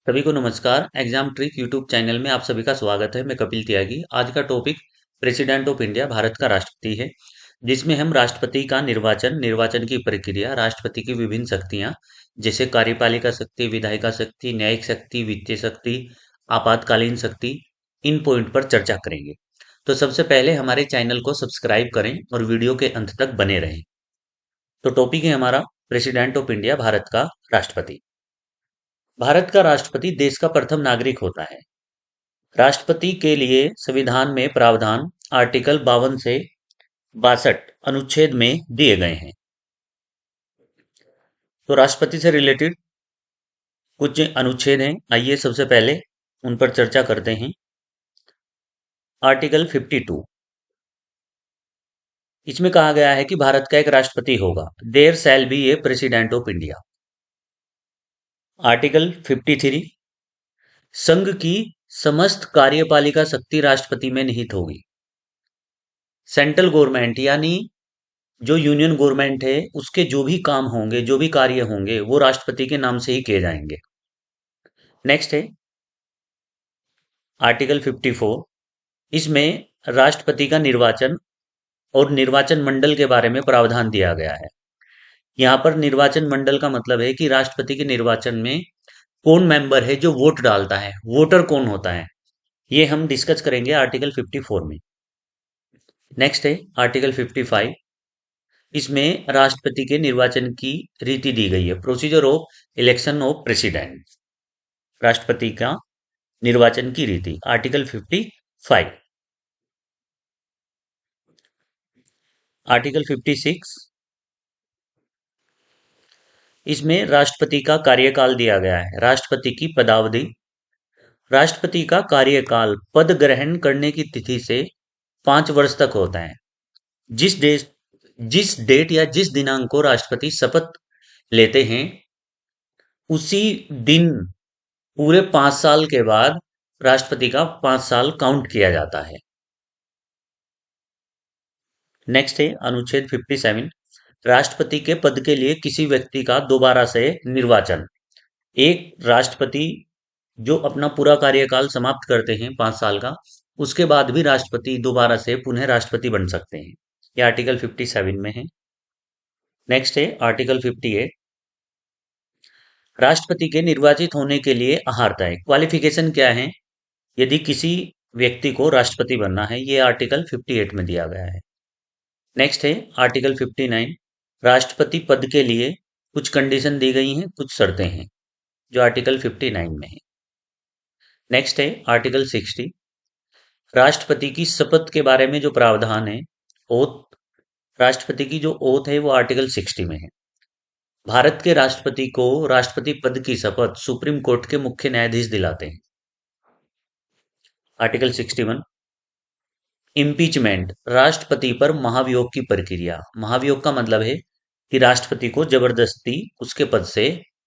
सभी को नमस्कार। एग्जाम ट्रिक यूट्यूब चैनल में आप सभी का स्वागत है। मैं कपिल त्यागी। आज का topic president of India, Bharat का राष्ट्रपति है, जिसमें हम राष्ट्रपति का निर्वाचन की प्रक्रिया, राष्ट्रपति की विभिन्न शक्तियां जैसे कार्यपालिका शक्ति, विधायिका शक्ति, न्यायिक शक्ति, वित्तीय शक्ति, आपातकालीन शक्ति, इन पॉइंट पर चर्चा करेंगे। तो सबसे पहले हमारे चैनल को सब्सक्राइब करें और वीडियो के अंत तक बने रहें। तो टॉपिक है हमारा प्रेसिडेंट ऑफ इंडिया, भारत का राष्ट्रपति। भारत का राष्ट्रपति देश का प्रथम नागरिक होता है। राष्ट्रपति के लिए संविधान में प्रावधान आर्टिकल 52 से 62 अनुच्छेद में दिए गए हैं। तो राष्ट्रपति से रिलेटेड कुछ अनुच्छेद हैं, आइए सबसे पहले उन पर चर्चा करते हैं। आर्टिकल 52, इसमें कहा गया है कि भारत का एक राष्ट्रपति होगा। There shall be a president of India. Article 53, संघ की समस्त कार्यपालिका शक्ति राष्ट्रपति में निहित होगी। सेंट्रल गवर्नमेंट यानी जो यूनियन गवर्नमेंट है, उसके जो भी काम होंगे, जो भी कार्य होंगे, वो राष्ट्रपति के नाम से ही किए जाएंगे। नेक्स्ट है आर्टिकल 54, इसमें राष्ट्रपति का निर्वाचन और निर्वाचन मंडल के बारे में प्रावधान दिया गया है। यहाँ पर निर्वाचन मंडल का मतलब है कि राष्ट्रपति के निर्वाचन में कौन मेंबर है जो वोट डालता है, वोटर कौन होता है, ये हम डिस्कस करेंगे आर्टिकल 54 में। नेक्स्ट है आर्टिकल 55, इसमें राष्ट्रपति के निर्वाचन की रीति दी गई है। Procedure of election of president, राष्ट्रपति का निर्वाचन की रीति, आर्टिकल 55। आर्टिकल 56, इसमें राष्ट्रपति का कार्यकाल दिया गया है। राष्ट्रपति की पदावधि, राष्ट्रपति का कार्यकाल पद ग्रहण करने की तिथि से 5 वर्ष तक होता है। जिस डेट या जिस दिनांक को राष्ट्रपति शपथ लेते हैं, उसी दिन पूरे 5 साल के बाद राष्ट्रपति का 5 साल काउंट किया जाता है। नेक्स्ट है अनुच्छेद 57, राष्ट्रपति के पद के लिए किसी व्यक्ति का दोबारा से निर्वाचन। एक राष्ट्रपति जो अपना पूरा कार्यकाल समाप्त करते हैं 5 साल का, उसके बाद भी राष्ट्रपति दोबारा से पुनः राष्ट्रपति बन सकते हैं। ये आर्टिकल 57 में है। नेक्स्ट है आर्टिकल 58, राष्ट्रपति के निर्वाचित होने के लिए अर्हताएं, क्वालिफिकेशन क्या है यदि किसी व्यक्ति को राष्ट्रपति बनना है, ये आर्टिकल 58 में दिया गया है। नेक्स्ट है आर्टिकल 59, राष्ट्रपति पद के लिए कुछ कंडीशन दी गई हैं, कुछ शर्तें हैं, जो आर्टिकल 59 में है। नेक्स्ट है आर्टिकल 60, राष्ट्रपति की शपथ के बारे में जो प्रावधान है, ओथ, राष्ट्रपति की जो ओथ है वो आर्टिकल 60 में है। भारत के राष्ट्रपति को राष्ट्रपति पद की शपथ सुप्रीम कोर्ट के मुख्य न्यायाधीश दिलाते हैं। आर्टिकल 61, इम्पीचमेंट, राष्ट्रपति पर महाभियोग की प्रक्रिया। महाभियोग का मतलब है कि राष्ट्रपति को जबरदस्ती उसके पद से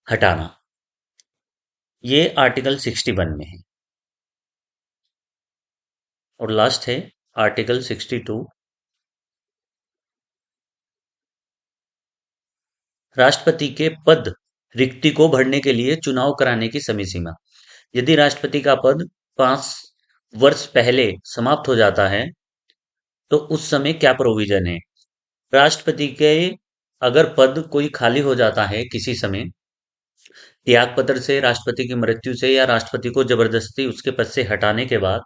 हटाना, ये आर्टिकल 61 में है। और लास्ट है आर्टिकल 62, राष्ट्रपति के पद रिक्ति को भरने के लिए चुनाव कराने की समय सीमा। यदि राष्ट्रपति का पद 5 वर्ष पहले समाप्त हो जाता है, तो उस समय क्या प्रोविजन है? राष्ट्रपति के अगर पद कोई खाली हो जाता है किसी समय, त्यागपत्र से, राष्ट्रपति की मृत्यु से, या राष्ट्रपति को जबरदस्ती उसके पद से हटाने के बाद,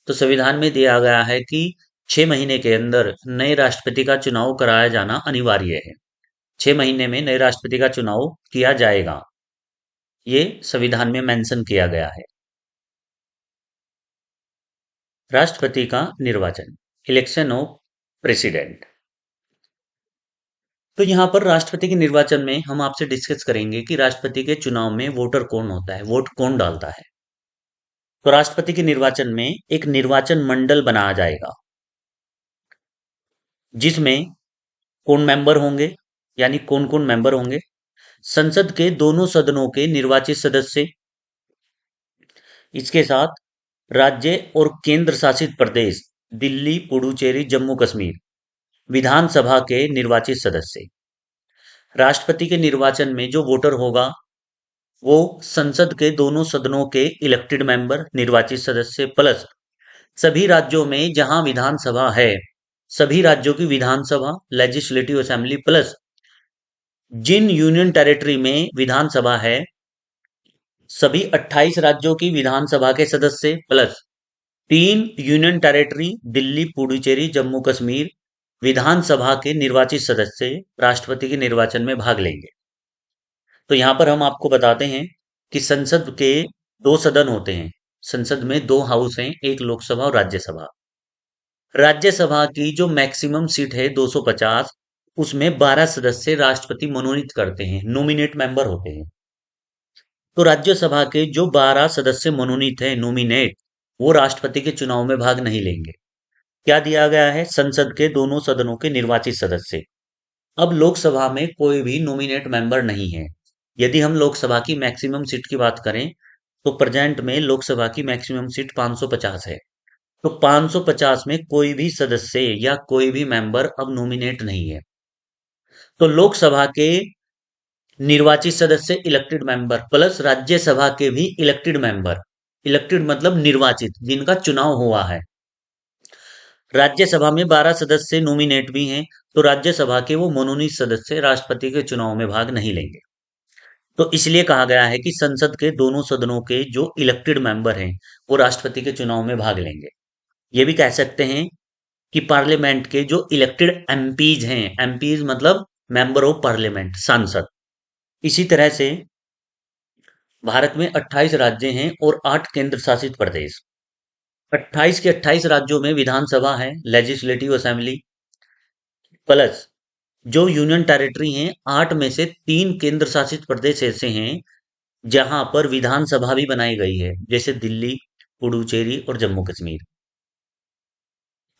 तो संविधान में दिया गया है कि 6 महीने के अंदर नए राष्ट्रपति का चुनाव कराया जाना अनिवार्य है। 6 महीने में नए राष्ट्रपति का चुनाव किया जाएगा, ये संविधान में मेंशन किया गया है। राष्ट्रपति का निर्वाचन, इलेक्शन ऑफ प्रेसिडेंट। तो यहाँ पर राष्ट्रपति के निर्वाचन में हम आपसे डिस्कस करेंगे कि राष्ट्रपति के चुनाव में वोटर कौन होता है, वोट कौन डालता है। तो राष्ट्रपति के निर्वाचन में एक निर्वाचन मंडल बनाया जाएगा, जिसमें कौन मेंबर होंगे, यानी कौन कौन मेंबर होंगे? संसद के दोनों सदनों के निर्वाचित सदस्य, इसके साथ राज्य और केंद्र शासित प्रदेश दिल्ली, पुडुचेरी, जम्मू कश्मीर विधानसभा के निर्वाचित सदस्य। राष्ट्रपति के निर्वाचन में जो वोटर होगा वो संसद के दोनों सदनों के इलेक्टेड मेंबर निर्वाचित सदस्य प्लस सभी राज्यों में जहां विधानसभा है, सभी राज्यों की विधानसभा लेजिस्लेटिव असेंबली प्लस जिन यूनियन टेरिटरी में विधानसभा है, सभी 28 राज्यों की विधानसभा के सदस्य plus 3 union territory Delhi, Puducherry, Jammu Kashmir विधानसभा के निर्वाचित सदस्य राष्ट्रपति के निर्वाचन में भाग लेंगे। तो यहाँ पर हम आपको बताते हैं कि संसद के दो सदन होते हैं। संसद में दो हाउस हैं, एक लोकसभा और राज्यसभा। राज्यसभा की जो मैक्सिमम सीट है 250, उसमें 12 सदस्य राष्ट्रपति मनोनीत करते हैं, नॉमिनेट मेंबर होते हैं। तो राज्यसभा के जो 12 सदस्य मनोनीत हैं, नॉमिनेट, वो राष्ट्रपति के चुनाव में भाग नहीं लेंगे। क्या दिया गया है? संसद के दोनों सदनों के निर्वाचित सदस्य। अब लोकसभा में कोई भी नॉमिनेट मेंबर नहीं है। यदि हम लोकसभा की मैक्सिमम सीट की बात करें तो प्रेजेंट में लोकसभा की मैक्सिमम सीट 550 है। तो 550 में कोई भी सदस्य या कोई भी मेंबर अब नॉमिनेट नहीं है। तो लोकसभा के निर्वाचित सदस्य इलेक्टेड मेंबर प्लस राज्यसभा के भी इलेक्टेड मेंबर, इलेक्टेड मतलब निर्वाचित, जिनका चुनाव हुआ है। राज्यसभा में 12 सदस्य नॉमिनेट भी हैं, तो राज्यसभा के वो मनोनीत सदस्य राष्ट्रपति के चुनाव में भाग नहीं लेंगे। तो इसलिए कहा गया है कि संसद के दोनों सदनों के जो इलेक्टेड मेंबर हैं, वो राष्ट्रपति के चुनाव में भाग लेंगे। ये भी कह सकते हैं कि पार्लियामेंट के जो इलेक्टेड एमपीज हैं, एमपीज मतलब मेंबर ऑफ पार्लियामेंट, सांसद। इसी तरह से भारत में 28 राज्य हैं और 8 केंद्र शासित प्रदेश। 28 के 28 राज्यों में विधानसभा है, लेजिस्लेटिव असेंबली प्लस जो यूनियन टेरिटरी हैं, 8 में से 3 केंद्र शासित प्रदेश ऐसे हैं जहां पर विधानसभा भी बनाई गई है, जैसे दिल्ली, पुडुचेरी और जम्मू कश्मीर।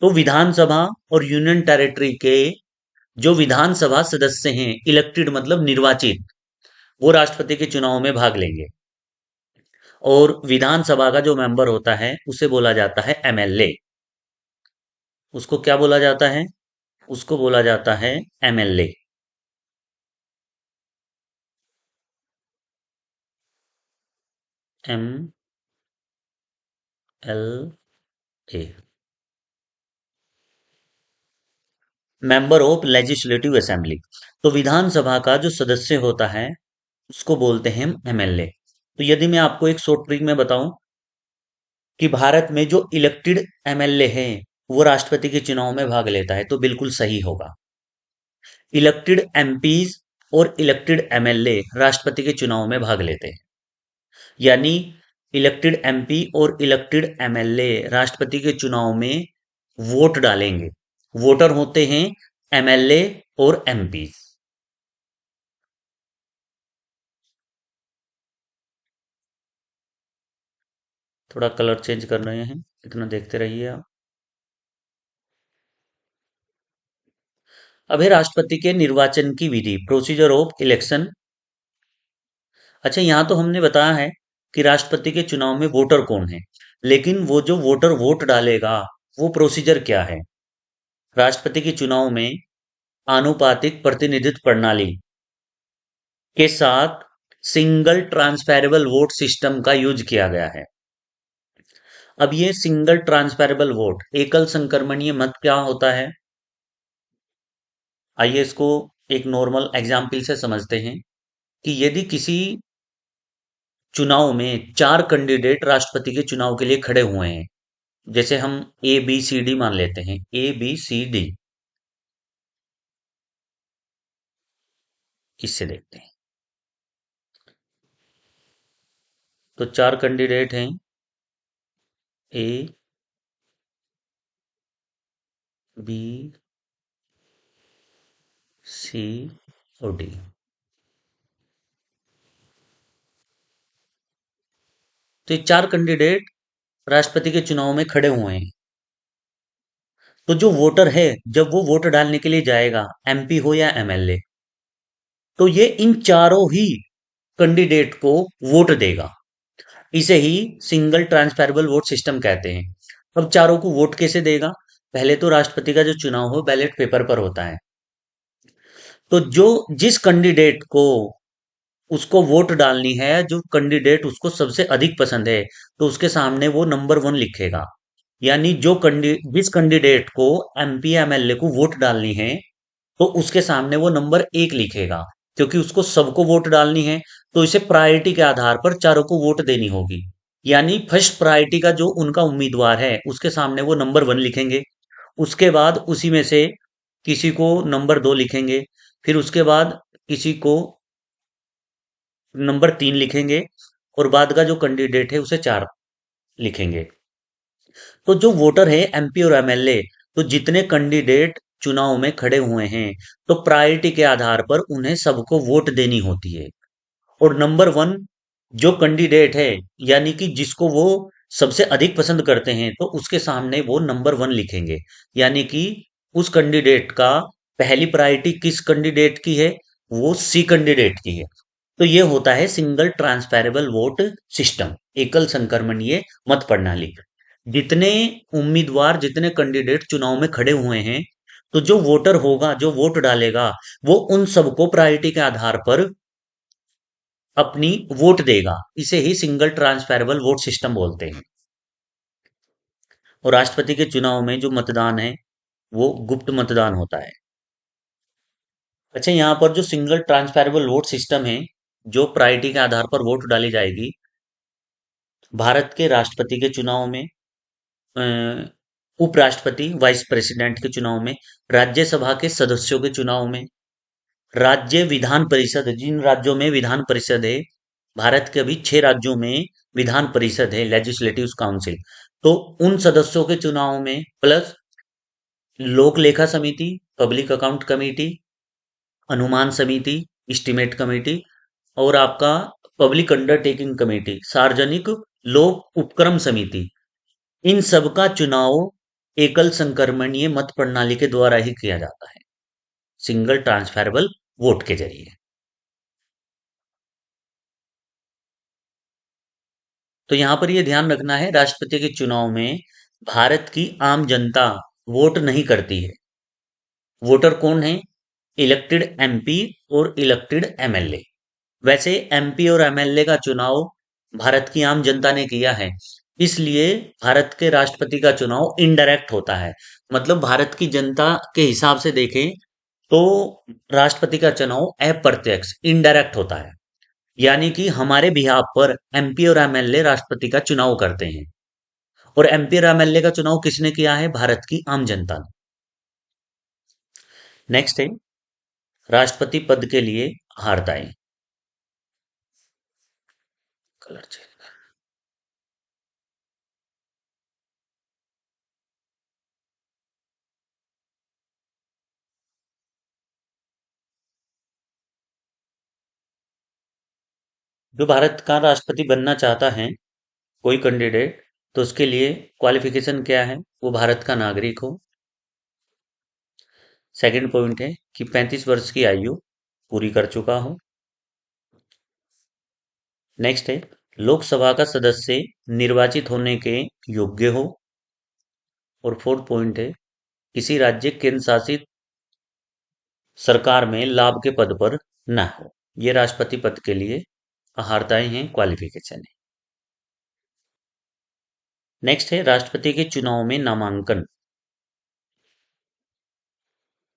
तो विधानसभा और यूनियन टेरिटरी के जो विधानसभा सदस्य हैं, इलेक्टेड मतलब निर्वाचित, वो राष्ट्रपति के चुनाव में भाग लेंगे। और विधानसभा का जो मेंबर होता है उसे बोला जाता है एमएलए। उसको क्या बोला जाता है? उसको बोला जाता है MLA. M L A, member of legislative assembly. तो विधानसभा का जो सदस्य होता है उसको बोलते हैं एमएलए। तो यदि मैं आपको एक शॉर्ट ट्रिक में बताऊं कि भारत में जो इलेक्टेड एमएलए है वो राष्ट्रपति के चुनाव में भाग लेता है, तो बिल्कुल सही होगा। इलेक्टेड एमपीज और इलेक्टेड एमएलए राष्ट्रपति के चुनाव में भाग लेते हैं। यानी इलेक्टेड एमपी और इलेक्टेड एमएलए राष्ट्रपति के चुनाव में वोट डालेंगे। वोटर होते हैं एमएलए और एमपी। थोड़ा कलर चेंज कर रहे हैं, इतना देखते रहिए आप। अब है राष्ट्रपति के निर्वाचन की विधि, प्रोसीजर ऑफ इलेक्शन। अच्छा, यहाँ तो हमने बताया है कि राष्ट्रपति के चुनाव में वोटर कौन है, लेकिन वो जो वोटर वोट डालेगा वो प्रोसीजर क्या है? राष्ट्रपति के चुनाव में आनुपातिक प्रतिनिधित्व प्रणाली के साथ सिंगल ट्रांसफेरेबल वोट सिस्टम का यूज किया गया है। अब ये सिंगल ट्रांसफेरेबल वोट, एकल संक्रमणीय मत क्या होता है? आइए इसको एक नॉर्मल एग्जाम्पल से समझते हैं कि यदि किसी चुनाव में 4 कैंडिडेट राष्ट्रपति के चुनाव के लिए खड़े हुए हैं, जैसे हम ए बी सी डी मान लेते हैं, ए बी सी डी। इससे देखते हैं। तो 4 कैंडिडेट हैं, ए बी सी और डी। तो ये 4 कैंडिडेट राष्ट्रपति के चुनाव में खड़े हुए हैं। तो जो वोटर है, जब वो वोट डालने के लिए जाएगा, एमपी हो या एमएलए, तो ये इन चारों ही कैंडिडेट को वोट देगा। इसे ही सिंगल ट्रांसफेरेबल वोट सिस्टम कहते हैं। अब चारों को वोट कैसे देगा? पहले तो राष्ट्रपति का जो चुनाव हो बैलेट पेपर पर होता है। तो जो जिस कैंडिडेट को उसको वोट डालनी है, जो कैंडिडेट उसको सबसे अधिक पसंद है, तो उसके सामने वो नंबर वन लिखेगा। यानी जिस कैंडिडेट को एमपी एमएलए को वोट डालनी है, तो उसके सामने वो नंबर एक लिखेगा। क्योंकि उसको सबको वोट डालनी है, तो इसे प्रायोरिटी के आधार पर चारों को वोट देनी होगी। यानी फर्स्ट प्रायोरिटी का जो उनका उम्मीदवार है, उसके सामने वो नंबर वन लिखेंगे। उसके बाद उसी में से किसी को नंबर दो लिखेंगे। फिर उसके बाद किसी को नंबर तीन लिखेंगे। और बाद का जो कैंडिडेट है उसे चार लिखेंगे। तो जो वोटर है एमपी और एमएलए, तो जितने कैंडिडेट चुनाव में खड़े हुए हैं, तो प्रायोरिटी के आधार पर उन्हें सबको वोट देनी होती है। और नंबर वन जो कैंडिडेट है, यानी कि जिसको वो सबसे अधिक पसंद करते हैं, तो उसके सामने वो नंबर वन लिखेंगे। यानी कि उस कैंडिडेट का पहली प्रायोरिटी किस कैंडिडेट की है, वो सी कैंडिडेट की है। तो ये होता है सिंगल ट्रांसफेरेबल वोट सिस्टम, एकल संक्रमणीय मत प्रणाली। जितने उम्मीदवार, जितने कैंडिडेट चुनाव में खड़े हुए हैं, तो जो वोटर होगा, जो वोट डालेगा, वो उन सबको प्रायोरिटी के आधार पर अपनी वोट देगा। इसे ही सिंगल ट्रांसफेरेबल वोट सिस्टम बोलते हैं। और राष्ट्रपति के चुनाव में जो मतदान है, वो गुप्त मतदान होता है। अच्छा, यहाँ पर जो सिंगल ट्रांसफेरेबल वोट सिस्टम है, जो प्रायोरिटी के आधार पर वोट डाली जाएगी, भारत के राष्ट्रपति के चुनाव में, उपराष्ट्रपति वाइस प्रेसिडेंट के चुनाव में, राज्यसभा के सदस्यों के चुनाव में, राज्य विधान परिषद, जिन राज्यों में विधान परिषद है, भारत के अभी 6 राज्यों में विधान परिषद है, लेजिस्लेटिव काउंसिल, तो उन सदस्यों के चुनाव में, प्लस लोक लेखा समिति, पब्लिक अकाउंट कमेटी, अनुमान समिति, एस्टीमेट कमेटी, और आपका पब्लिक अंडरटेकिंग कमेटी, सार्वजनिक लोक उपक्रम समिति, इन सब का चुनाव एकल संक्रमणीय मत प्रणाली के द्वारा ही किया जाता है, सिंगल ट्रांसफरेबल वोट के जरिए। तो यहां पर यह ध्यान रखना है, राष्ट्रपति के चुनाव में भारत की आम जनता वोट नहीं करती है। वोटर कौन है? इलेक्टेड एमपी और इलेक्टेड एमएलए। वैसे एमपी और एमएलए का चुनाव भारत की आम जनता ने किया है, इसलिए भारत के राष्ट्रपति का चुनाव इनडायरेक्ट होता है। मतलब भारत की जनता के हिसाब से देखें, तो राष्ट्रपति का चुनाव अप्रत्यक्ष, इनडायरेक्ट होता है। यानी कि हमारे बिहाफ पर एमपी और एमएलए राष्ट्रपति का चुनाव करते हैं। और एमपी और एमएलए का चुनाव किसने किया है? भारत की आम जनता ने। नेक्स्ट है राष्ट्रपति पद के लिए अर्हताएं। Colour change. जो भारत का राष्ट्रपति बनना चाहता है कोई कैंडिडेट, तो उसके लिए क्वालिफिकेशन क्या है? वो भारत का नागरिक हो। सेकंड पॉइंट है कि 35 वर्ष की आयु पूरी कर चुका हो। नेक्स्ट है लोकसभा का सदस्य निर्वाचित होने के योग्य हो। और फोर्थ पॉइंट है किसी राज्य केंद्र शासित सरकार में लाभ के पद पर न हो। ये राष्ट्रपति पद के लिए अर्हताएं हैं, क्वालिफिकेशन है। नेक्स्ट है राष्ट्रपति के चुनाव में नामांकन।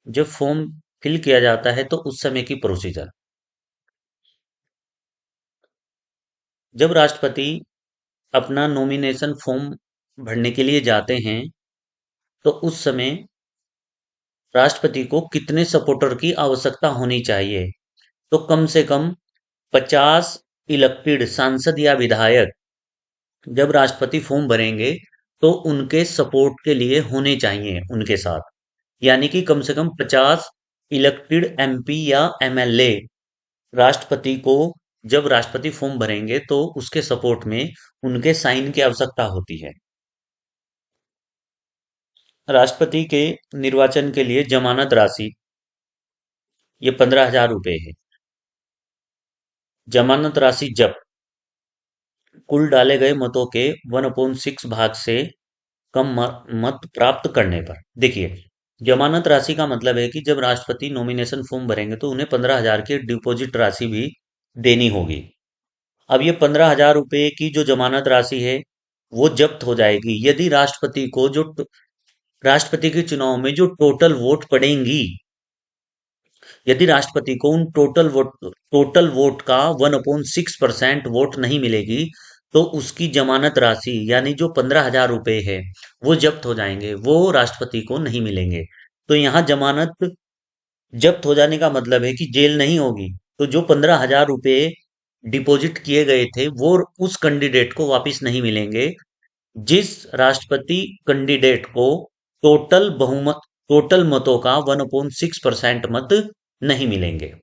जब फॉर्म फिल किया जाता है, तो उस समय की प्रोसीजर। जब राष्ट्रपति अपना नॉमिनेशन फॉर्म भरने के लिए जाते हैं, तो उस समय राष्ट्रपति को कितने सपोर्टर की आवश्यकता होनी चाहिए? तो कम से कम 50 इलेक्टेड सांसद या विधायक जब राष्ट्रपति फॉर्म भरेंगे, तो उनके सपोर्ट के लिए होने चाहिए उनके साथ। यानी कि कम से कम 50 इलेक्टेड एमपी या एमएलए राष्ट्रपति को, जब राष्ट्रपति फॉर्म भरेंगे, तो उसके सपोर्ट में उनके साइन की आवश्यकता होती है। राष्ट्रपति के निर्वाचन के लिए जमानत राशि ये 15,000 रुपए है। जमानत राशि जब कुल डाले गए मतों के 1/6 भाग से कम मत प्राप्त करने पर। देखिए, जमानत राशि का मतलब है कि जब राष्ट्रपति नॉमिनेशन फॉर्म भरेंगे, तो उन्हें 15,000 की डिपॉजिट राशि भी देनी होगी। अब ये 15,000 रुपए की जो जमानत राशि है वो जब्त हो जाएगी यदि राष्ट्रपति के चुनाव में जो टोटल वोट पड़ेंगी, यदि राष्ट्रपति को उन टोटल वोट का 1/6% वोट नहीं मिलेगी, तो उसकी जमानत राशि यानी जो 15,000 रुपए है वो जब्त हो जाएंगे, वो राष्ट्रपति को नहीं मिलेंगे। तो यहाँ जमानत जब्त हो जाने का मतलब है कि जेल नहीं होगी। तो जो 15,000 रुपए डिपॉजिट किए गए थे वो उस कैंडिडेट को वापस नहीं मिलेंगे, जिस राष्ट्रपति कैंडिडेट को टोटल मतों का 1/6% मत नहीं मिलेंगे।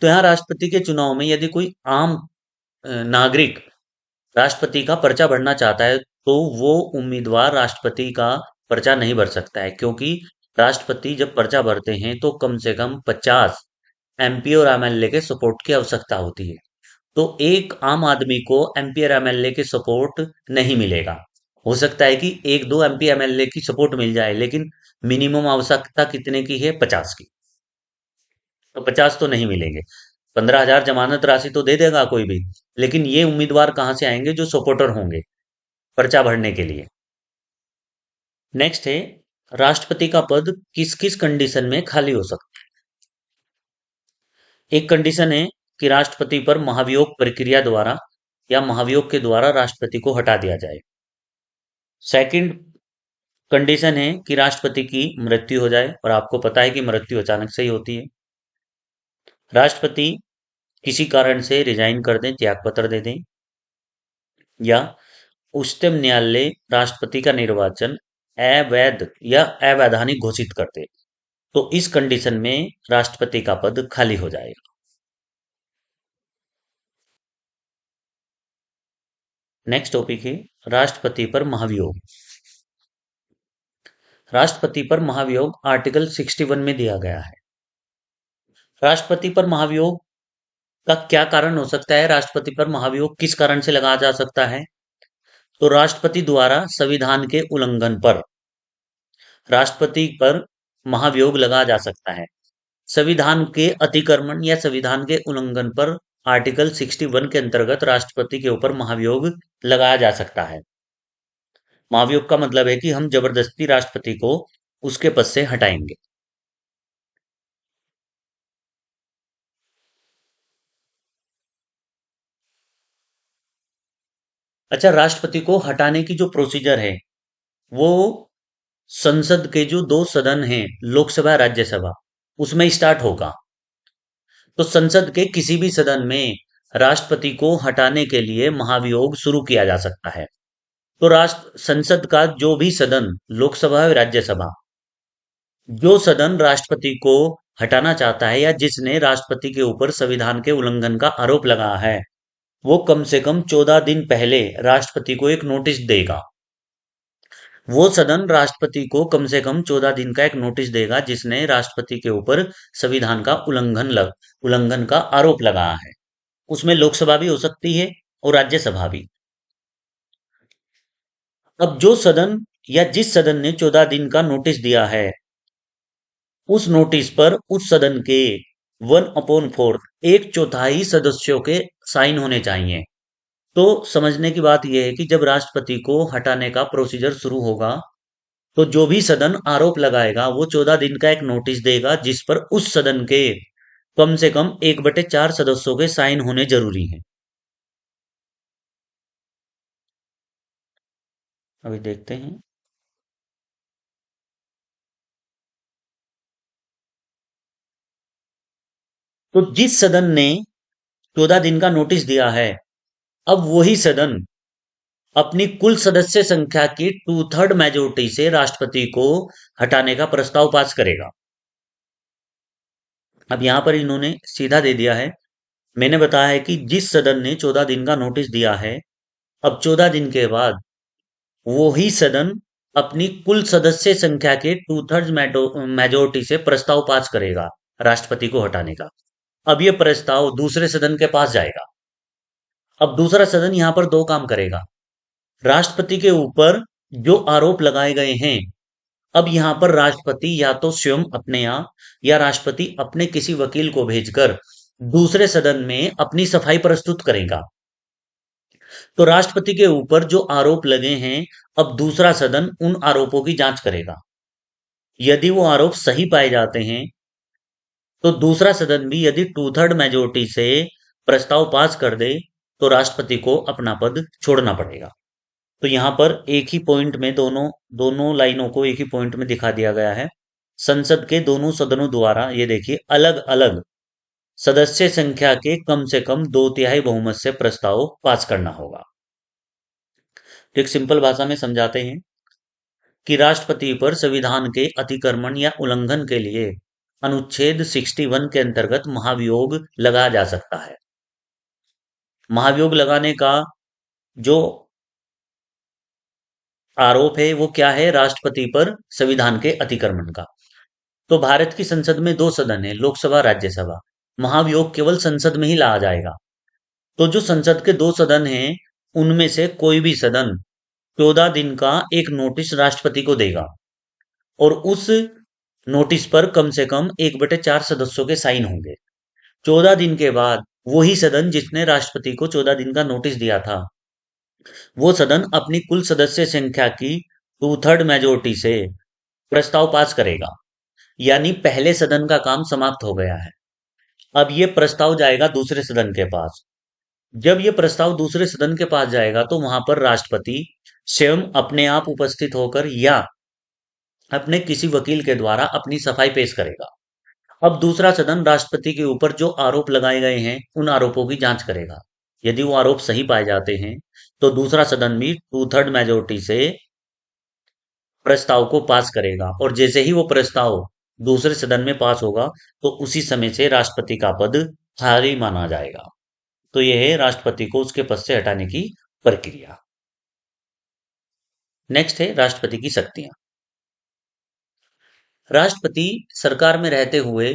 तो यहाँ राष्ट्रपति के चुनाव में यदि कोई आम नागरिक राष्ट्रपति का पर्चा भरना चाहता है, तो वो उम्मीदवार राष्ट्रपति का पर्चा नहीं भर सकता है, क्योंकि राष्ट्रपति जब पर्चा भरते हैं तो कम से कम 50 एमपी और एमएलए के सपोर्ट की आवश्यकता होती है। तो एक आम आदमी को एमपी और एमएलए के सपोर्ट नहीं मिलेगा। हो सकता है कि एक दो एमपी एमएलए की सपोर्ट मिल जाए, लेकिन मिनिमम आवश्यकता कितने की है? 50 की। तो 50 तो नहीं मिलेंगे। 15,000 जमानत राशि तो दे देगा कोई भी, लेकिन ये उम्मीदवार कहाँ से आएंगे? जो सपोर्टर होंगे पर्चा भरने के लिए। नेक्स्ट है, राष्ट्रपति का पद किस किस कंडीशन में खाली हो सकता है? एक कंडीशन है कि राष्ट्रपति पर महाभियोग प्रक्रिया द्वारा या महाभियोग के द्वारा राष्ट्रपति को हटा दिया जाए। सेकंड कंडीशन है कि राष्ट्रपति की मृत्यु हो जाए, और आपको पता है कि मृत्यु अचानक से ही होती है। राष्ट्रपति किसी कारण से रिजाइन कर दें, त्याग पत्र दे दें, या उच्चतम न्यायालय राष्ट्रपति का निर्वाचन अवैध या अवैधानिक घोषित कर दे, तो इस कंडीशन में राष्ट्रपति का पद खाली हो जाएगा। नेक्स्ट टॉपिक है राष्ट्रपति पर महाभियोग। राष्ट्रपति पर महाभियोग आर्टिकल 61 में दिया गया है। राष्ट्रपति पर महाभियोग का क्या कारण हो सकता है? राष्ट्रपति पर महाभियोग किस कारण से लगाया जा सकता है? तो राष्ट्रपति द्वारा संविधान के उल्लंघन पर राष्ट्रपति पर महाभियोग लगाया जा सकता है। संविधान के अतिक्रमण या संविधान के उल्लंघन पर आर्टिकल 61 के अंतर्गत राष्ट्रपति के ऊपर महाभियोग लगाया जा सकता है। महाभियोग का मतलब है कि हम जबरदस्ती राष्ट्रपति को उसके पद से हटाएंगे। अच्छा, राष्ट्रपति को हटाने की जो प्रोसीजर है वो संसद के जो दो सदन हैं, लोकसभा राज्यसभा, उसमें स्टार्ट होगा। तो संसद के किसी भी सदन में राष्ट्रपति को हटाने के लिए महाभियोग शुरू किया जा सकता है। तो राष्ट्र संसद का जो भी सदन, लोकसभा और राज्यसभा, जो सदन राष्ट्रपति को हटाना चाहता है या जिसने राष्ट्रपति के ऊपर संविधान के उल्लंघन का आरोप लगाया है, वो कम से कम 14 दिन पहले राष्ट्रपति को एक नोटिस देगा। वो सदन राष्ट्रपति को कम से कम 14 दिन का एक नोटिस देगा जिसने राष्ट्रपति के ऊपर संविधान का उल्लंघन का आरोप लगाया है। उसमें लोकसभा भी हो सकती है और राज्यसभा भी। अब जो सदन या जिस सदन ने 14 दिन का नोटिस दिया है, उस नोटिस पर उस सदन के 1/4 एक चौथाई सदस्यों के साइन होने चाहिए। तो समझने की बात यह है कि जब राष्ट्रपति को हटाने का प्रोसीजर शुरू होगा, तो जो भी सदन आरोप लगाएगा वो 14 दिन का एक नोटिस देगा जिस पर उस सदन के कम से कम 1/4 सदस्यों के साइन होने जरूरी हैं। अभी देखते हैं। तो जिस सदन ने 14 दिन का नोटिस दिया है, अब वही सदन अपनी कुल सदस्य संख्या की 2/3 मेजोरिटी से राष्ट्रपति को हटाने का प्रस्ताव पास करेगा। अब यहां पर इन्होंने सीधा दे दिया है। मैंने बताया है कि जिस सदन ने 14 दिन का नोटिस दिया है, अब 14 दिन के बाद वो ही सदन अपनी कुल सदस्य संख्या के 2/3 मेजोरिटी से प्रस्ताव पास करेगा राष्ट्रपति को हटाने का। अब ये प्रस्ताव दूसरे सदन के पास जाएगा। अब दूसरा सदन यहां पर दो काम करेगा। राष्ट्रपति के ऊपर जो आरोप लगाए गए हैं, अब यहां पर राष्ट्रपति या तो स्वयं अपने आप या राष्ट्रपति अपने किसी वकील को भेजकर दूसरे सदन में अपनी सफाई प्रस्तुत करेगा। तो राष्ट्रपति के ऊपर जो आरोप लगे हैं, अब दूसरा सदन उन आरोपों की जांच करेगा। यदि वो आरोप सही पाए जाते हैं, तो दूसरा सदन भी यदि टू थर्ड मेजोरिटी से प्रस्ताव पास कर दे, तो राष्ट्रपति को अपना पद छोड़ना पड़ेगा। तो यहां पर एक ही पॉइंट में दोनों दोनों लाइनों को एक ही पॉइंट में दिखा दिया गया है। संसद के दोनों सदनों द्वारा, ये देखिए, अलग अलग सदस्य संख्या के कम से कम 2/3 बहुमत से प्रस्ताव पास करना होगा। तो एक सिंपल भाषा में समझाते हैं कि राष्ट्रपति पर संविधान के अतिक्रमण या उल्लंघन के लिए अनुच्छेद 61 के अंतर्गत महाभियोग लगाया जा सकता है। महाभियोग लगाने का जो आरोप है वो क्या है? राष्ट्रपति पर संविधान के अतिक्रमण का। तो भारत की संसद में दो सदन है, लोकसभा राज्यसभा। महाभियोग केवल संसद में ही लाया जाएगा। तो जो संसद के दो सदन हैं, उनमें से कोई भी सदन 14 दिन का एक नोटिस राष्ट्रपति को देगा, और उस नोटिस पर कम से कम 1/4 सदस्यों के साइन होंगे। 14 दिन के बाद वही सदन जिसने राष्ट्रपति को 14 दिन का नोटिस दिया था, वो सदन अपनी कुल सदस्य संख्या की टू थर्ड मेजोरिटी से प्रस्ताव पास करेगा। यानी पहले सदन का काम समाप्त हो गया है। अब ये प्रस्ताव जाएगा दूसरे सदन के पास। जब ये प्रस्ताव दूसरे सदन के पास जाएगा, तो वहां पर राष्ट्रपति स्वयं अपने आप उपस्थित होकर या अपने किसी वकील के द्वारा अपनी सफाई पेश करेगा। अब दूसरा सदन राष्ट्रपति के ऊपर जो आरोप लगाए गए हैं, उन आरोपों की जांच करेगा। यदि वो आरोप सही पाए जाते हैं, तो दूसरा सदन भी टू थर्ड मेजोरिटी से प्रस्ताव को पास करेगा, और जैसे ही वो प्रस्ताव दूसरे सदन में पास होगा, तो उसी समय से राष्ट्रपति का पद खाली माना जाएगा। तो यह है राष्ट्रपति को उसके पद से हटाने की प्रक्रिया। नेक्स्ट है राष्ट्रपति की शक्तियां। राष्ट्रपति सरकार में रहते हुए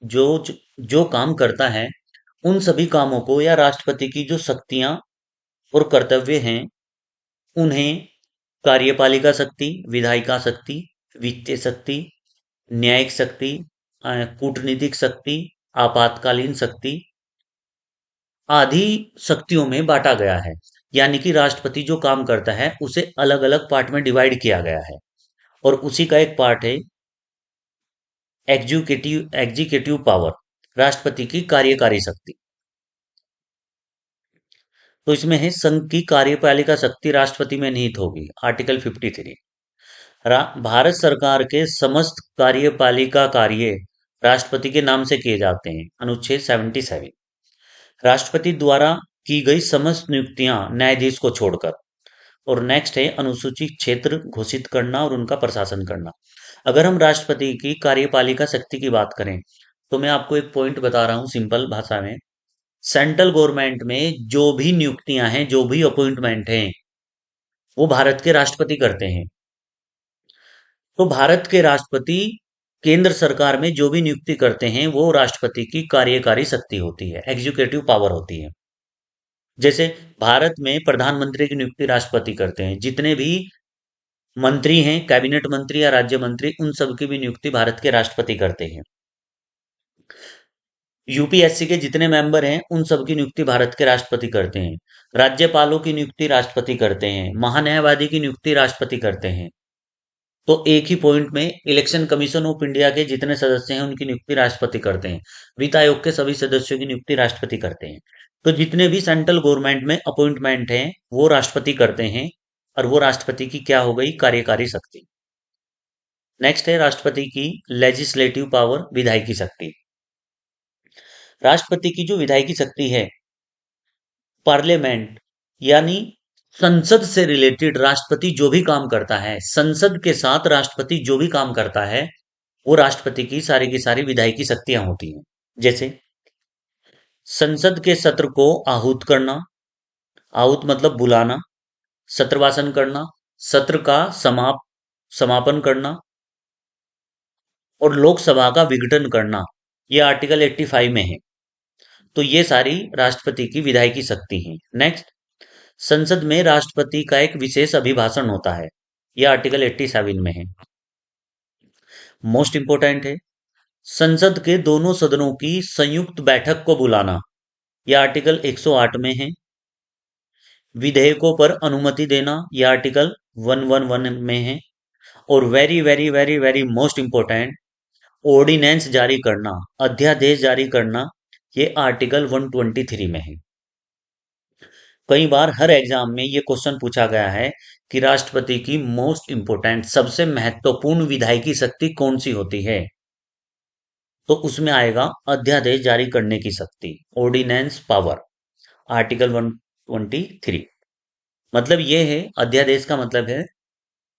जो जो काम करता है, उन सभी कामों को, या राष्ट्रपति की जो शक्तियां और कर्तव्य हैं, उन्हें कार्यपालिका शक्ति, विधायिका शक्ति, वित्तीय शक्ति, न्यायिक शक्ति, कूटनीतिक शक्ति, आपातकालीन शक्ति आदि शक्तियों में बांटा गया है। यानी कि राष्ट्रपति जो काम करता है, उसे अलग अलग पार्ट में डिवाइड किया गया है, और उसी का एक पार्ट है एग्जीक्यूटिव पावर, राष्ट्रपति की कार्यकारी शक्ति। तो इसमें है संघ की कार्यपालिका शक्ति राष्ट्रपति में निहित होगी, आर्टिकल 53। भारत सरकार के समस्त कार्यपालिका कार्य राष्ट्रपति के नाम से किए जाते हैं, अनुच्छेद 77। राष्ट्रपति द्वारा की गई समस्त नियुक्तियां न्यायाधीश को छोड़कर। और नेक्स्ट है अनुसूचित क्षेत्र घोषित करना और उनका प्रशासन करना। अगर हम राष्ट्रपति की कार्यपालिका शक्ति की बात करें, तो मैं आपको एक पॉइंट बता रहा हूं सिंपल भाषा में। सेंट्रल गवर्नमेंट में जो भी नियुक्तियां हैं, जो भी अपॉइंटमेंट हैं, वो भारत के राष्ट्रपति करते हैं। तो भारत के राष्ट्रपति केंद्र सरकार में जो भी नियुक्ति करते हैं, वो राष्ट्रपति की कार्यकारी शक्ति होती है, एग्जीक्यूटिव पावर होती है। जैसे भारत में प्रधानमंत्री की नियुक्ति राष्ट्रपति करते हैं। जितने भी मंत्री हैं, कैबिनेट मंत्री या राज्य मंत्री, उन सब की भी नियुक्ति भारत के राष्ट्रपति करते हैं। यूपीएससी के जितने मेंबर हैं, उन सब की नियुक्ति भारत के राष्ट्रपति करते हैं। राज्यपालों की नियुक्ति राष्ट्रपति करते हैं। महान्यायवादी की नियुक्ति राष्ट्रपति करते हैं। तो एक ही पॉइंट में इलेक्शन कमीशन ऑफ इंडिया के जितने सदस्य हैं, उनकी नियुक्ति राष्ट्रपति करते हैं। वित्त आयोग के सभी सदस्यों की नियुक्ति राष्ट्रपति करते हैं। तो जितने भी सेंट्रल गवर्नमेंट में अपॉइंटमेंट हैं, वो राष्ट्रपति करते हैं, और वो राष्ट्रपति की क्या हो गई? कार्यकारी शक्ति। नेक्स्ट है राष्ट्रपति की लेजिस्लेटिव पावर, विधायिकी शक्ति। राष्ट्रपति की जो विधायिकी शक्ति है, पार्लियामेंट यानी संसद से रिलेटेड राष्ट्रपति जो भी काम करता है, संसद के साथ राष्ट्रपति जो भी काम करता है, वो राष्ट्रपति की सारी विधायिकी शक्तियां होती हैं। जैसे संसद के सत्र को आहूत करना, आहूत मतलब बुलाना, सत्रवासन करना, सत्र का समापन करना, और लोकसभा का विघटन करना, ये आर्टिकल 85 में है। तो ये सारी राष्ट्रपति की विधायिकी शक्ति है। नेक्स्ट, संसद में राष्ट्रपति का एक विशेष अभिभाषण होता है, यह आर्टिकल 87 में है। मोस्ट इंपोर्टेंट है, संसद के दोनों सदनों की संयुक्त बैठक को बुलाना, यह आर्टिकल 108 में है। विधेयकों पर अनुमति देना, यह आर्टिकल 111 में है। और very very very very most important, ordinance जारी करना, अध्यादेश जारी करना, ये आर्टिकल 123 में है। कई बार हर एग्जाम में ये क्वेश्चन पूछा गया है कि राष्ट्रपति की मोस्ट इंपोर्टेंट, सबसे महत्वपूर्ण विधायिकी शक्ति कौन सी होती है, तो उसमें आएगा अध्यादेश जारी करने की शक्ति, ऑर्डिनेंस पावर, आर्टिकल 123। मतलब ये है, अध्यादेश का मतलब है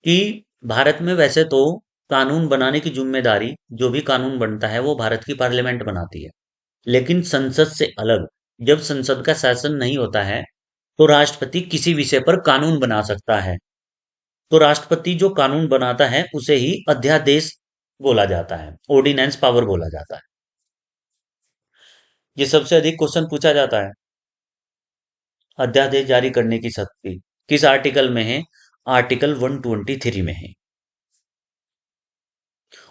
कि भारत में वैसे तो कानून बनाने की जिम्मेदारी, जो भी कानून बनता है वो भारत की पार्लियामेंट बनाती है, लेकिन संसद से अलग, जब संसद का शासन नहीं होता है तो राष्ट्रपति किसी विषय पर कानून बना सकता है। तो राष्ट्रपति जो कानून बनाता है उसे ही अध्यादेश बोला जाता है, ऑर्डिनेंस पावर बोला जाता है। ये सबसे अधिक क्वेश्चन पूछा जाता है। अध्यादेश जारी करने की शक्ति किस आर्टिकल में है? आर्टिकल 123 में है।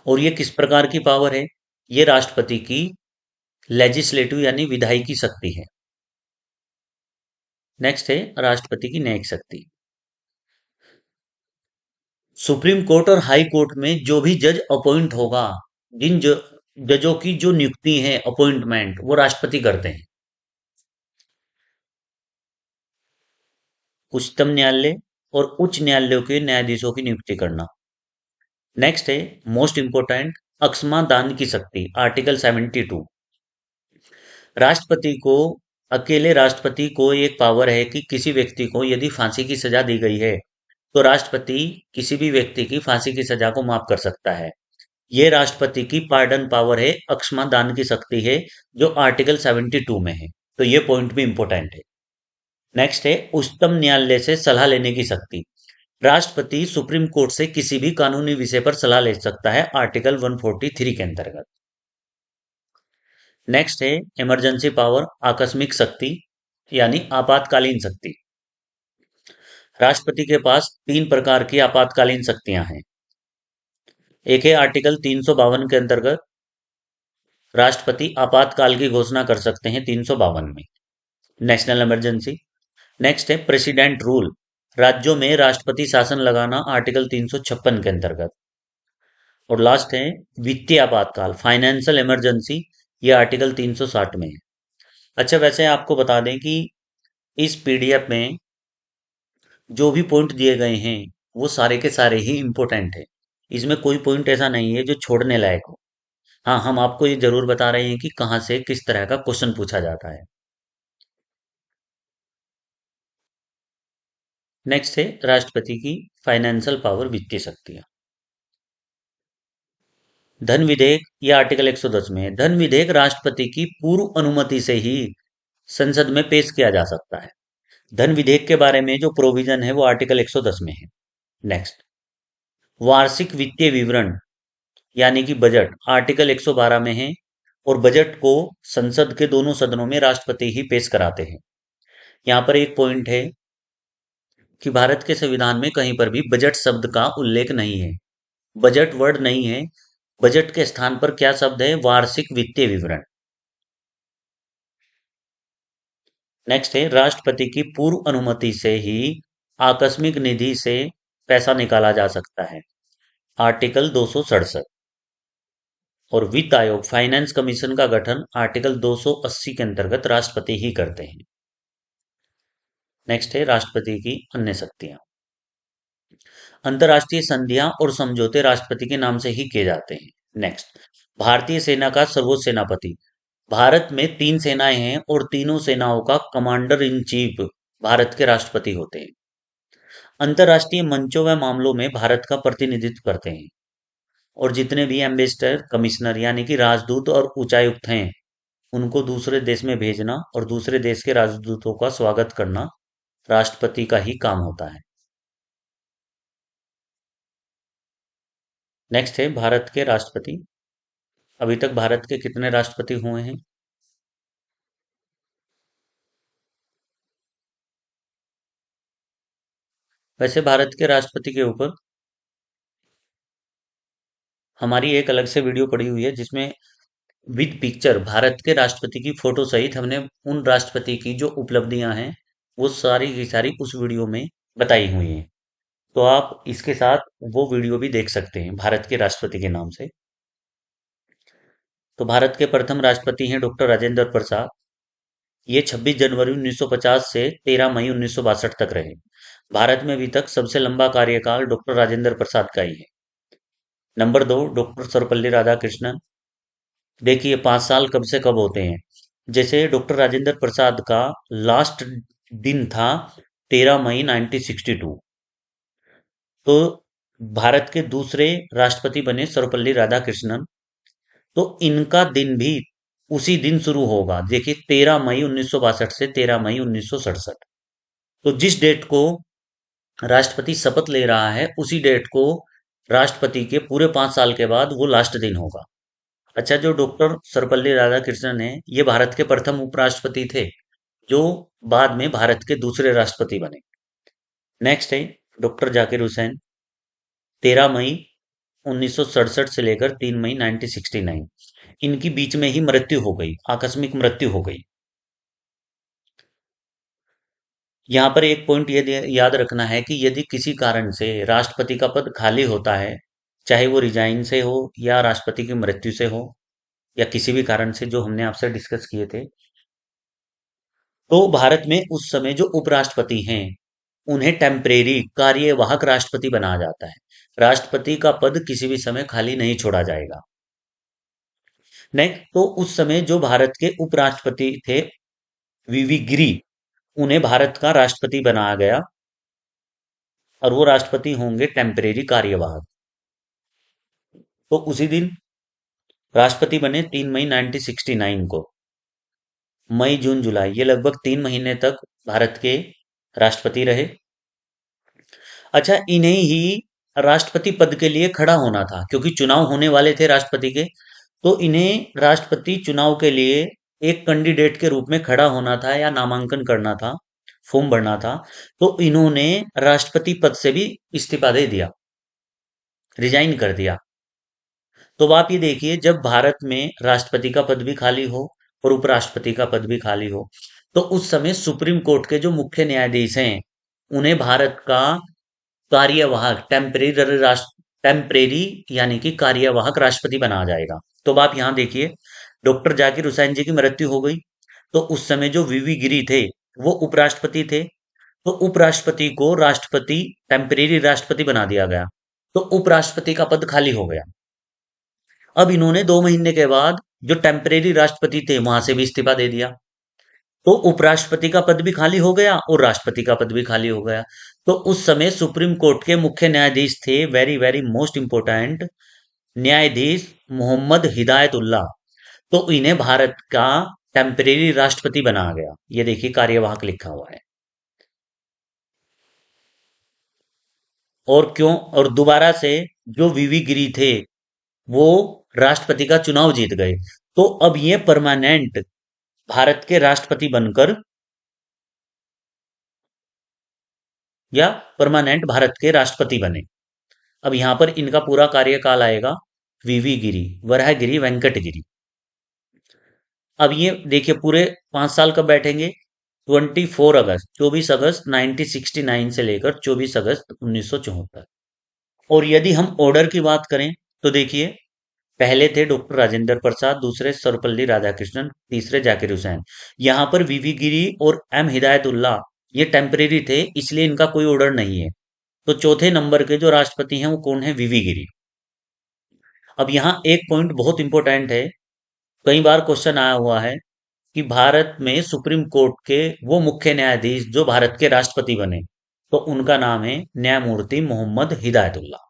और ये किस प्रकार की पावर है? ये राष्ट्रपति की लेजिस्लेटिव यानी विधायी की शक्ति है। नेक्स्ट है राष्ट्रपति की न्यायिक शक्ति। सुप्रीम कोर्ट और हाई कोर्ट में जो भी जज अपॉइंट होगा, जिन जजों की जो नियुक्ति है, अपॉइंटमेंट, वो राष्ट्रपति करते हैं। उच्चतम न्यायालय और उच्च न्यायालयों के न्यायाधीशों की नियुक्ति करना। नेक्स्ट है मोस्ट इंपोर्टेंट, अक्षमा दान की शक्ति, आर्टिकल 72। राष्ट्रपति को, अकेले राष्ट्रपति को एक पावर है कि किसी व्यक्ति को यदि फांसी की सजा दी गई है तो राष्ट्रपति किसी भी व्यक्ति की फांसी की सजा को माफ कर सकता है। ये राष्ट्रपति की पार्डन पावर है, अक्षमा दान की शक्ति है, जो आर्टिकल 72 में है। तो ये पॉइंट भी इंपॉर्टेंट है। नेक्स्ट है उच्चतम न्यायालय से सलाह लेने की शक्ति। राष्ट्रपति सुप्रीम कोर्ट से किसी भी कानूनी विषय पर सलाह ले सकता है, आर्टिकल 143 के अंतर्गत। नेक्स्ट है इमरजेंसी पावर, आकस्मिक शक्ति यानी आपातकालीन शक्ति। राष्ट्रपति के पास तीन प्रकार की आपातकालीन शक्तियां हैं। एक है आर्टिकल 352 के अंतर्गत, राष्ट्रपति आपातकाल की घोषणा कर सकते हैं 352 में, नेशनल इमरजेंसी। नेक्स्ट है प्रेसिडेंट रूल, राज्यों में राष्ट्रपति शासन लगाना, आर्टिकल 356 के अंतर्गत। और लास्ट है वित्तीय आपातकाल, फाइनेंशियल इमरजेंसी, ये आर्टिकल 360 में है। अच्छा, वैसे आपको बता दें कि इस पीडीएफ में जो भी पॉइंट दिए गए हैं वो सारे के सारे ही इंपॉर्टेंट है। इसमें कोई पॉइंट ऐसा नहीं है जो छोड़ने लायक हो। हाँ, हम आपको ये जरूर बता रहे हैं कि कहाँ से किस तरह का क्वेश्चन पूछा जाता है। नेक्स्ट है राष्ट्रपति की फाइनेंशियल पावर, वित्तीय शक्तियां। धन विधेयक, यह आर्टिकल 110 में है। धन विधेयक राष्ट्रपति की पूर्व अनुमति से ही संसद में पेश किया जा सकता है। धन विधेयक के बारे में जो प्रोविजन है वो आर्टिकल 110 में है। नेक्स्ट, वार्षिक वित्तीय विवरण यानी कि बजट, आर्टिकल 112 में है। और बजट को संसद के दोनों सदनों में राष्ट्रपति ही पेश कराते हैं। यहाँ पर एक पॉइंट है कि भारत के संविधान में कहीं पर भी बजट शब्द का उल्लेख नहीं है, बजट वर्ड नहीं है। बजट के स्थान पर क्या शब्द है? वार्षिक वित्तीय विवरण। नेक्स्ट है राष्ट्रपति की पूर्व अनुमति से ही आकस्मिक निधि से पैसा निकाला जा सकता है, आर्टिकल 267। और वित्त आयोग, फाइनेंस कमीशन का गठन आर्टिकल 280 के अंतर्गत राष्ट्रपति ही करते हैं। नेक्स्ट है राष्ट्रपति की अन्य शक्तियां। अंतर्राष्ट्रीय संधियां और समझौते राष्ट्रपति के नाम से ही किए जाते हैं। नेक्स्ट, भारतीय सेना का सर्वोच्च सेनापति। भारत में तीन सेनाएं हैं और तीनों सेनाओं का कमांडर इन चीफ भारत के राष्ट्रपति होते हैं। अंतर्राष्ट्रीय मंचों व मामलों में भारत का प्रतिनिधित्व करते हैं। और जितने भी एम्बेसडर, कमिश्नर यानी कि राजदूत और उच्चायुक्त हैं, उनको दूसरे देश में भेजना और दूसरे देश के राजदूतों का स्वागत करना राष्ट्रपति का ही काम होता है। नेक्स्ट है भारत के राष्ट्रपति। अभी तक भारत के कितने राष्ट्रपति हुए हैं? वैसे भारत के राष्ट्रपति के ऊपर, हमारी एक अलग से वीडियो पड़ी हुई है जिसमें विद पिक्चर भारत के राष्ट्रपति की फोटो सहित हमने उन राष्ट्रपति की जो उपलब्धियां हैं वो सारी की सारी उस वीडियो में बताई हुई हैं। तो आप इसके साथ वो वीडियो भी देख सकते हैं भारत के राष्ट्रपति के नाम से। तो भारत के प्रथम राष्ट्रपति हैं डॉक्टर राजेंद्र प्रसाद। ये 26 जनवरी 1950 से 13 मई 1962 तक रहे। भारत में अभी तक सबसे लंबा कार्यकाल डॉक्टर राजेंद्र प्रसाद का ही है। Number 2, doctor Sarvepalli Radhakrishnan. देखिए 5 साल कब से कब होते हैं। जैसे डॉक्टर राजेंद्र प्रसाद का लास्ट दिन था 13 मई 1962। तो भारत के दूसरे राष्ट्रपति बने सर्वपल्ली राधाकृष्णन। तो इनका दिन भी उसी दिन शुरू होगा। देखिए 13 मई 1962 से 13 मई 1967। तो जिस डेट को राष्ट्रपति शपथ ले रहा है उसी डेट को राष्ट्रपति के पूरे 5 साल के बाद वो लास्ट दिन होगा। अच्छा, जो डॉक्टर सर्वपल्ली राधाकृष्णन है ये भारत के प्रथम उपराष्ट्रपति थे जो बाद में भारत के दूसरे राष्ट्रपति बने। नेक्स्ट है डॉक्टर जाकिर हुसैन। 13 मई 1967 से लेकर 3 मई 1969। इनकी बीच में ही मृत्यु हो गई, आकस्मिक मृत्यु हो गई। यहाँ पर एक पॉइंट ये याद रखना है कि यदि किसी कारण से राष्ट्रपति का पद खाली होता है, चाहे वो रिजाइन से हो या राष्ट्रपति की मृत्यु से हो या किसी भी कारण से जो हमने आपसे डिस्कस किए थे, तो भारत में उस समय जो उपराष्ट्रपति हैं उन्हें टेम्परेरी कार्यवाहक राष्ट्रपति बनाया जाता है। राष्ट्रपति का पद किसी भी समय खाली नहीं छोड़ा जाएगा। नेक्स्ट, तो उस समय जो भारत के उपराष्ट्रपति थे वीवी गिरी, उन्हें भारत का राष्ट्रपति बनाया गया और वो राष्ट्रपति होंगे टेम्परेरी कार्यवाहक। तो उसी दिन राष्ट्रपति बने 3 मई 1969 को। मई जून जुलाई ये लगभग 3 महीने तक भारत के राष्ट्रपति रहे। अच्छा, इन्हें ही राष्ट्रपति पद के लिए खड़ा होना था क्योंकि चुनाव होने वाले थे राष्ट्रपति के। तो इन्हें राष्ट्रपति चुनाव के लिए एक कैंडिडेट के रूप में खड़ा होना था या नामांकन करना था, फॉर्म भरना था। तो इन्होंने राष्ट्रपति पद से भी इस्तीफा दे दिया, रिजाइन कर दिया। तो अब आप ये देखिए, जब भारत में राष्ट्रपति का पद भी खाली हो और उपराष्ट्रपति का पद भी खाली हो, तो उस समय सुप्रीम कोर्ट के जो मुख्य न्यायाधीश हैं उन्हें भारत का कार्यवाहक टेम्परेरी यानी कि कार्यवाहक राष्ट्रपति बनाया जाएगा। तो अब आप यहाँ देखिए, डॉक्टर जाकिर हुसैन जी की मृत्यु हो गई। तो उस समय जो वीवी गिरी थे वो उपराष्ट्रपति थे। तो उपराष्ट्रपति को राष्ट्रपति टेम्परेरी राष्ट्रपति बना दिया गया। तो उपराष्ट्रपति का पद खाली हो गया। अब इन्होंने 2 महीने के बाद जो टेम्परेरी राष्ट्रपति थे वहां से भी इस्तीफा दे दिया। तो उपराष्ट्रपति का पद भी खाली हो गया और राष्ट्रपति का पद भी खाली हो गया। तो उस समय सुप्रीम कोर्ट के मुख्य न्यायाधीश थे, वेरी वेरी मोस्ट इंपोर्टेंट, न्यायाधीश मोहम्मद हिदायतुल्लाह। तो इन्हें भारत का टेम्परेरी राष्ट्रपति बनाया गया। ये देखिए कार्यवाहक लिखा हुआ है। और क्यों, और दोबारा से जो वीवी गिरी थे वो राष्ट्रपति का चुनाव जीत गए। तो अब ये परमानेंट भारत के राष्ट्रपति बनकर या परमानेंट भारत के राष्ट्रपति बने। अब यहां पर इनका पूरा कार्यकाल आएगा वीवी गिरी, वराहगिरी, वेंकटगिरी। अब ये देखिए पूरे 5 साल कब बैठेंगे। 24 अगस्त 1969 से लेकर 24 अगस्त 1974। और यदि हम ऑर्डर की बात करें तो देखिए, पहले थे डॉक्टर राजेंद्र प्रसाद, दूसरे सर्वपल्ली राधाकृष्णन, तीसरे जाकिर हुसैन। यहाँ पर वीवी गिरी और एम हिदायतुल्लाह ये टेम्परेरी थे, इसलिए इनका कोई ऑर्डर नहीं है। तो चौथे नंबर के जो राष्ट्रपति हैं वो कौन है, वीवी गिरी। अब यहाँ एक पॉइंट बहुत इंपॉर्टेंट है, कई बार क्वेश्चन आया हुआ है कि भारत में सुप्रीम कोर्ट के वो मुख्य न्यायाधीश जो भारत के राष्ट्रपति बने, तो उनका नाम है न्यायमूर्ति मोहम्मद हिदायतुल्लाह।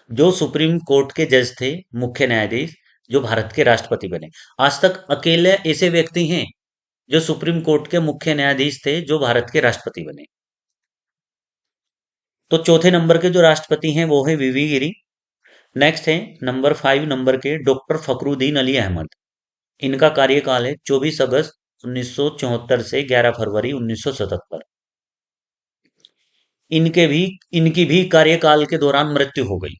जो सुप्रीम कोर्ट के जज थे, मुख्य न्यायाधीश, जो भारत के राष्ट्रपति बने। आज तक अकेले ऐसे व्यक्ति हैं जो सुप्रीम कोर्ट के मुख्य न्यायाधीश थे जो भारत के राष्ट्रपति बने। तो चौथे नंबर के जो राष्ट्रपति हैं वो है वीवी गिरी। नेक्स्ट है नंबर 5 नंबर के डॉक्टर फखरुद्दीन अली अहमद। इनका कार्यकाल है 24 अगस्त 1974 से 11 फरवरी 1977। इनकी भी कार्यकाल के दौरान मृत्यु हो गई।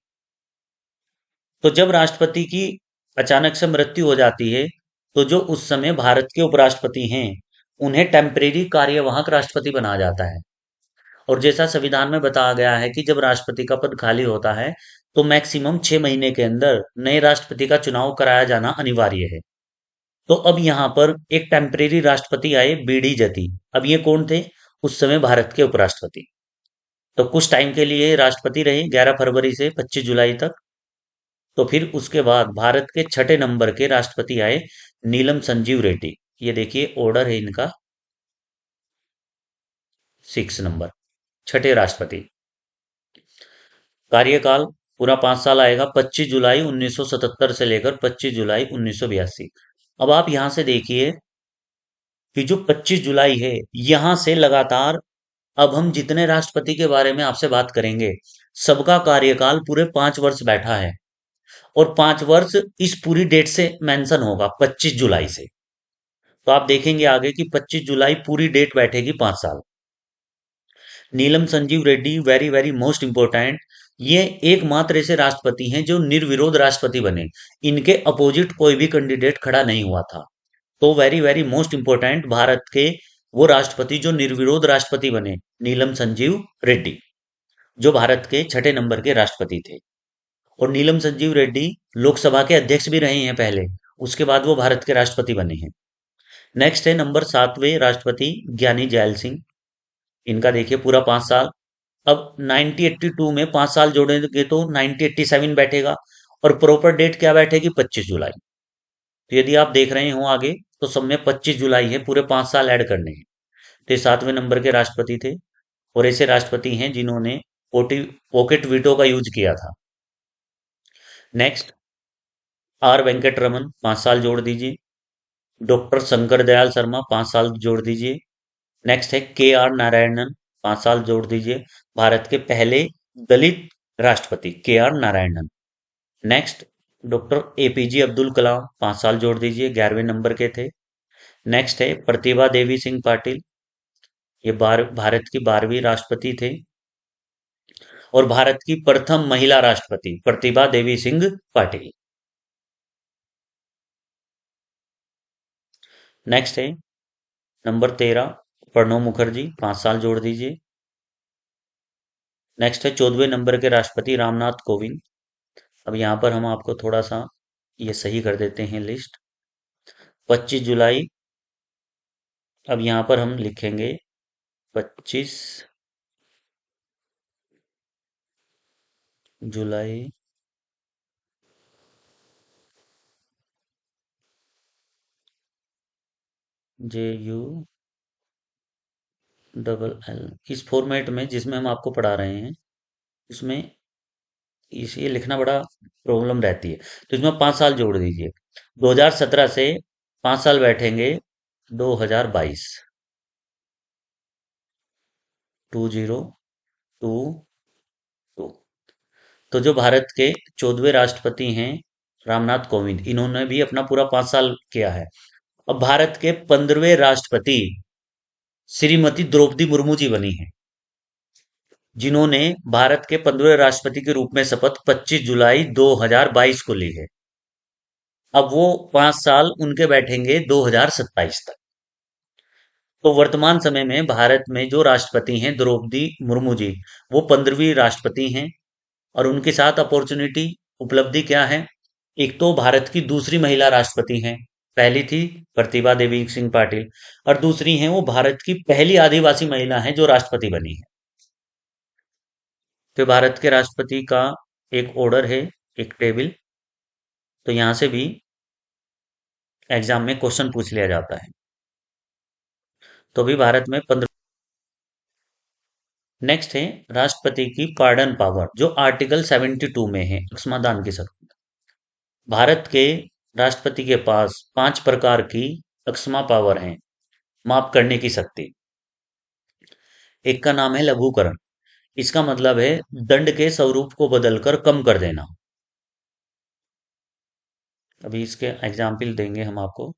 तो जब राष्ट्रपति की अचानक से मृत्यु हो जाती है, तो जो उस समय भारत के उपराष्ट्रपति हैं, उन्हें टेम्परेरी कार्यवाहक राष्ट्रपति बनाया जाता है। और जैसा संविधान में बताया गया है कि जब राष्ट्रपति का पद खाली होता है, तो मैक्सिमम 6 महीने के अंदर नए राष्ट्रपति का चुनाव कराया जाना अनिवार्य है। तो अब यहाँ पर एक टेम्परेरी राष्ट्रपति आए, बीडी जती। अब ये कौन थे? उस समय भारत के उपराष्ट्रपति। तो कुछ टाइम के लिए राष्ट्रपति रहे, 11 फरवरी से 25 जुलाई तक। तो फिर उसके बाद भारत के छठे नंबर के राष्ट्रपति आए, नीलम संजीव रेड्डी। ये देखिए ऑर्डर है इनका, 6 नंबर, छठे राष्ट्रपति। कार्यकाल पूरा 5 साल आएगा, 25 जुलाई 1977 से लेकर 25 जुलाई 1982। अब आप यहां से देखिए कि जो 25 जुलाई है, यहां से लगातार अब हम जितने राष्ट्रपति के बारे में आपसे बात करेंगे, सबका कार्यकाल पूरे 5 वर्ष बैठा है। और 5 वर्ष इस पूरी डेट से मेंशन होगा, 25 जुलाई से। तो आप देखेंगे आगे कि 25 जुलाई पूरी डेट बैठेगी, 5 साल। Neelam Sanjiva Reddy, very very most important. ये एकमात्र ऐसे राष्ट्रपति हैं जो निर्विरोध राष्ट्रपति बने। इनके अपोजिट कोई भी कैंडिडेट खड़ा नहीं हुआ था। तो very very most important, Bharat के वो राष्ट्रपति जो निर्विरोध राष्ट्रपति बने, नीलम संजीव रेड्डी, जो भारत के छठे नंबर के राष्ट्रपति थे। और नीलम संजीव रेड्डी लोकसभा के अध्यक्ष भी रहे हैं पहले, उसके बाद वो भारत के राष्ट्रपति बने हैं। नेक्स्ट है नंबर 7वें राष्ट्रपति, ज्ञानी जैल सिंह। इनका देखिए पूरा 5 साल। अब 1982 में 5 साल जोड़ेंगे तो 1987 बैठेगा। और प्रॉपर डेट क्या बैठेगी? 25 जुलाई। तो यदि आप देख रहे हो आगे, तो सब में 25 जुलाई है, पूरे 5 साल ऐड करने हैं। तो ये 7वें नंबर के राष्ट्रपति थे। और ऐसे राष्ट्रपति हैं जिन्होंने पॉकेट वीटो का यूज किया था। नेक्स्ट, आर वेंकट रमन, 5 साल जोड़ दीजिए। डॉक्टर शंकर दयाल शर्मा, 5 साल जोड़ दीजिए। नेक्स्ट है के आर नारायणन, 5 साल जोड़ दीजिए। भारत के पहले दलित राष्ट्रपति K R Narayanan. Next, doctor APJ Abdul Kalam, 5 साल जोड़ दीजिए, 11वें नंबर के थे। नेक्स्ट है प्रतिभा देवी सिंह पाटिल। ये भारत की 12वीं राष्ट्रपति थे। और भारत की प्रथम महिला राष्ट्रपति प्रतिभा देवी सिंह पाटिल। नेक्स्ट है नंबर 13, प्रणब मुखर्जी, 5 साल जोड़ दीजिए। नेक्स्ट है 14वें नंबर के राष्ट्रपति रामनाथ कोविंद। अब यहाँ पर हम आपको थोड़ा सा ये सही कर देते हैं लिस्ट। 25 जुलाई, अब यहाँ पर हम लिखेंगे 25 जुलाई, JU डबल L, इस फॉर्मेट में जिसमें हम आपको पढ़ा रहे हैं, उसमें इसे लिखना बड़ा प्रॉब्लम रहती है। तो इसमें 5 साल जोड़ दीजिए। 2017 से 5 साल बैठेंगे, 2022, 2022। तो जो भारत के 14वें राष्ट्रपति हैं, रामनाथ कोविंद, इन्होंने भी अपना पूरा 5 साल किया है। अब भारत के 15वें राष्ट्रपति श्रीमती द्रौपदी मुर्मू जी बनी हैं, जिन्होंने भारत के 15वें राष्ट्रपति के रूप में शपथ 25 जुलाई 2022 को ली है। अब वो 5 साल उनके बैठेंगे 2027 तक। तो वर्तमान समय में भारत में जो राष्ट्रपति हैं, द्रौपदी मुर्मू जी, वो 15वीं राष्ट्रपति हैं। और उनके साथ अपॉर्चुनिटी, उपलब्धि क्या है? एक तो भारत की दूसरी महिला राष्ट्रपति हैं, पहली थी प्रतिभा देवी सिंह पाटिल, और दूसरी हैं वो भारत की पहली आदिवासी महिला हैं जो राष्ट्रपति बनी है। तो भारत के राष्ट्रपति का एक ऑर्डर है, एक टेबल। तो यहां से भी एग्जाम में क्वेश्चन पूछ लिया जाता है। तो भी भारत में 15। नेक्स्ट है राष्ट्रपति की पार्डन पावर, जो आर्टिकल 72 में है, क्षमादान की शक्ति। भारत के राष्ट्रपति के पास 5 प्रकार की अक्षमा पावर हैं, माफ करने की शक्ति। एक का नाम है लघुकरण। इसका मतलब है दंड के स्वरूप को बदलकर कम कर देना। अभी इसके एग्जाम्पल देंगे हम आपको।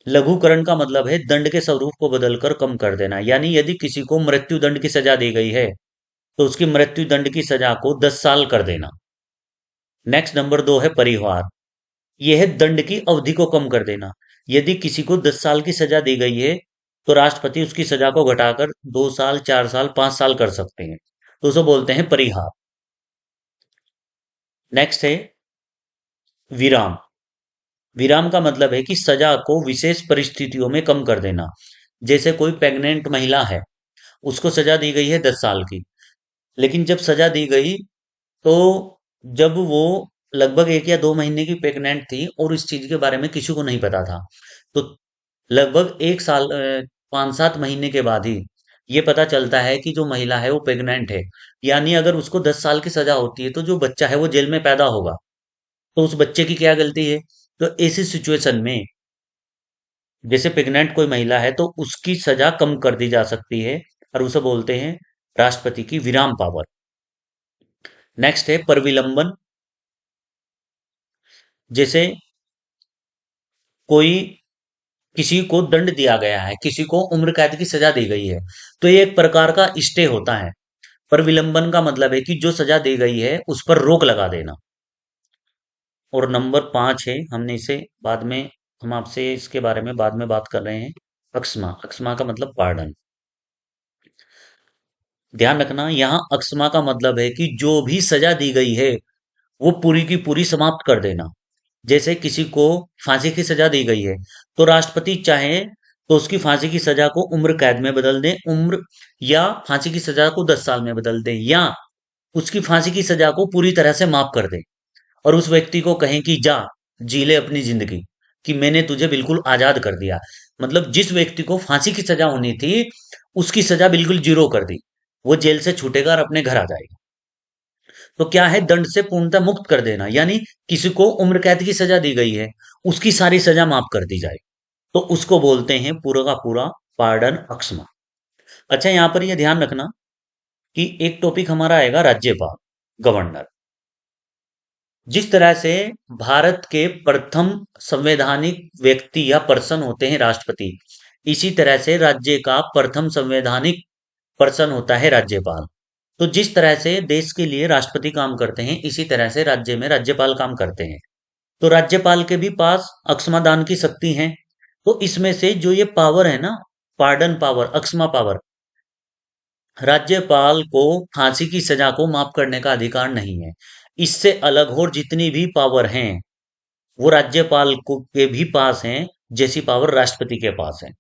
लघुकरण का मतलब है दंड के स्वरूप को बदलकर कम कर देना। यानी यदि किसी को मृत्यु दंड की सजा दी गई है, तो उसकी मृत्यु दंड की सजा को 10 साल कर देना। नेक्स्ट नंबर 2 है परिहार। यह है दंड की अवधि को कम कर देना। यदि किसी को 10 साल की सजा दी गई है तो राष्ट्रपति उसकी सजा को घटाकर 2 साल, 4 साल, 5 साल कर सकते हैं, तो उसे बोलते हैं परिहार। नेक्स्ट है विराम। विराम का मतलब है कि सजा को विशेष परिस्थितियों में कम कर देना। जैसे कोई प्रेग्नेंट महिला है, उसको सजा दी गई है 10 साल की, लेकिन जब सजा दी गई तो जब वो लगभग 1 या 2 महीने की प्रेग्नेंट थी और इस चीज के बारे में किसी को नहीं पता था, तो लगभग 1 साल 5-7 महीने के बाद ही ये पता चलता है कि जो महिला है वो प्रेग्नेंट है। यानी अगर उसको 10 साल की सजा होती है तो जो बच्चा है वो जेल में पैदा होगा, तो उस बच्चे की क्या गलती है? तो ऐसी सिचुएशन में जैसे प्रेग्नेंट कोई महिला है तो उसकी सजा कम कर दी जा सकती है और उसे बोलते हैं राष्ट्रपति की विराम पावर। नेक्स्ट है परविलंबन। जैसे कोई किसी को दंड दिया गया है, किसी को उम्र कैद की सजा दी गई है, तो ये एक प्रकार का स्टे होता है। पर विलंबन का मतलब है कि जो सजा दी गई है उस पर रोक लगा देना। और नंबर 5 है, हमने इसे बाद में, हम आपसे इसके बारे में बाद में बात कर रहे हैं, अक्षमा। अक्षमा का मतलब पार्डन। ध्यान रखना, यहाँ अक्षमा का मतलब है कि जो भी सजा दी गई है वो पूरी की पूरी समाप्त कर देना। जैसे किसी को फांसी की सजा दी गई है, तो राष्ट्रपति चाहे तो उसकी फांसी की सजा को उम्र कैद में बदल दें, उम्र, या फांसी की सजा को 10 साल में बदल दें, या उसकी फांसी की सजा को पूरी तरह से माफ कर दें और उस व्यक्ति को कहें कि जा जी ले अपनी जिंदगी, कि मैंने तुझे बिल्कुल आजाद कर दिया। मतलब जिस व्यक्ति को फांसी की सजा होनी थी उसकी सजा बिल्कुल जीरो कर दी, वो जेल से छूटेगा और अपने घर आ जाएगा। तो क्या है, दंड से पूर्णतः मुक्त कर देना, यानी किसी को उम्र कैद की सजा दी गई है, उसकी सारी सजा माफ कर दी जाए, तो उसको बोलते हैं पूरा का पूरा पार्डन, अक्षमा। अच्छा, यहां पर यह ध्यान रखना कि एक टॉपिक हमारा आएगा राज्यपाल, गवर्नर। जिस तरह से भारत के प्रथम संवैधानिक व्यक्ति या पर्सन होते हैं राष्ट्रपति, इसी तरह से राज्य का प्रथम संवैधानिक पर्सन होता है राज्यपाल। तो जिस तरह से देश के लिए राष्ट्रपति काम करते हैं, इसी तरह से राज्य में राज्यपाल काम करते हैं। तो राज्यपाल के भी पास अक्षमा दान की शक्ति है। तो इसमें से जो ये पावर है ना, पार्डन पावर, अक्षमा पावर, राज्यपाल को फांसी की सजा को माफ करने का अधिकार नहीं है। इससे अलग और जितनी भी पावर हैं वो राज्यपाल को के भी पास हैं, जैसी पावर राष्ट्रपति के पास है।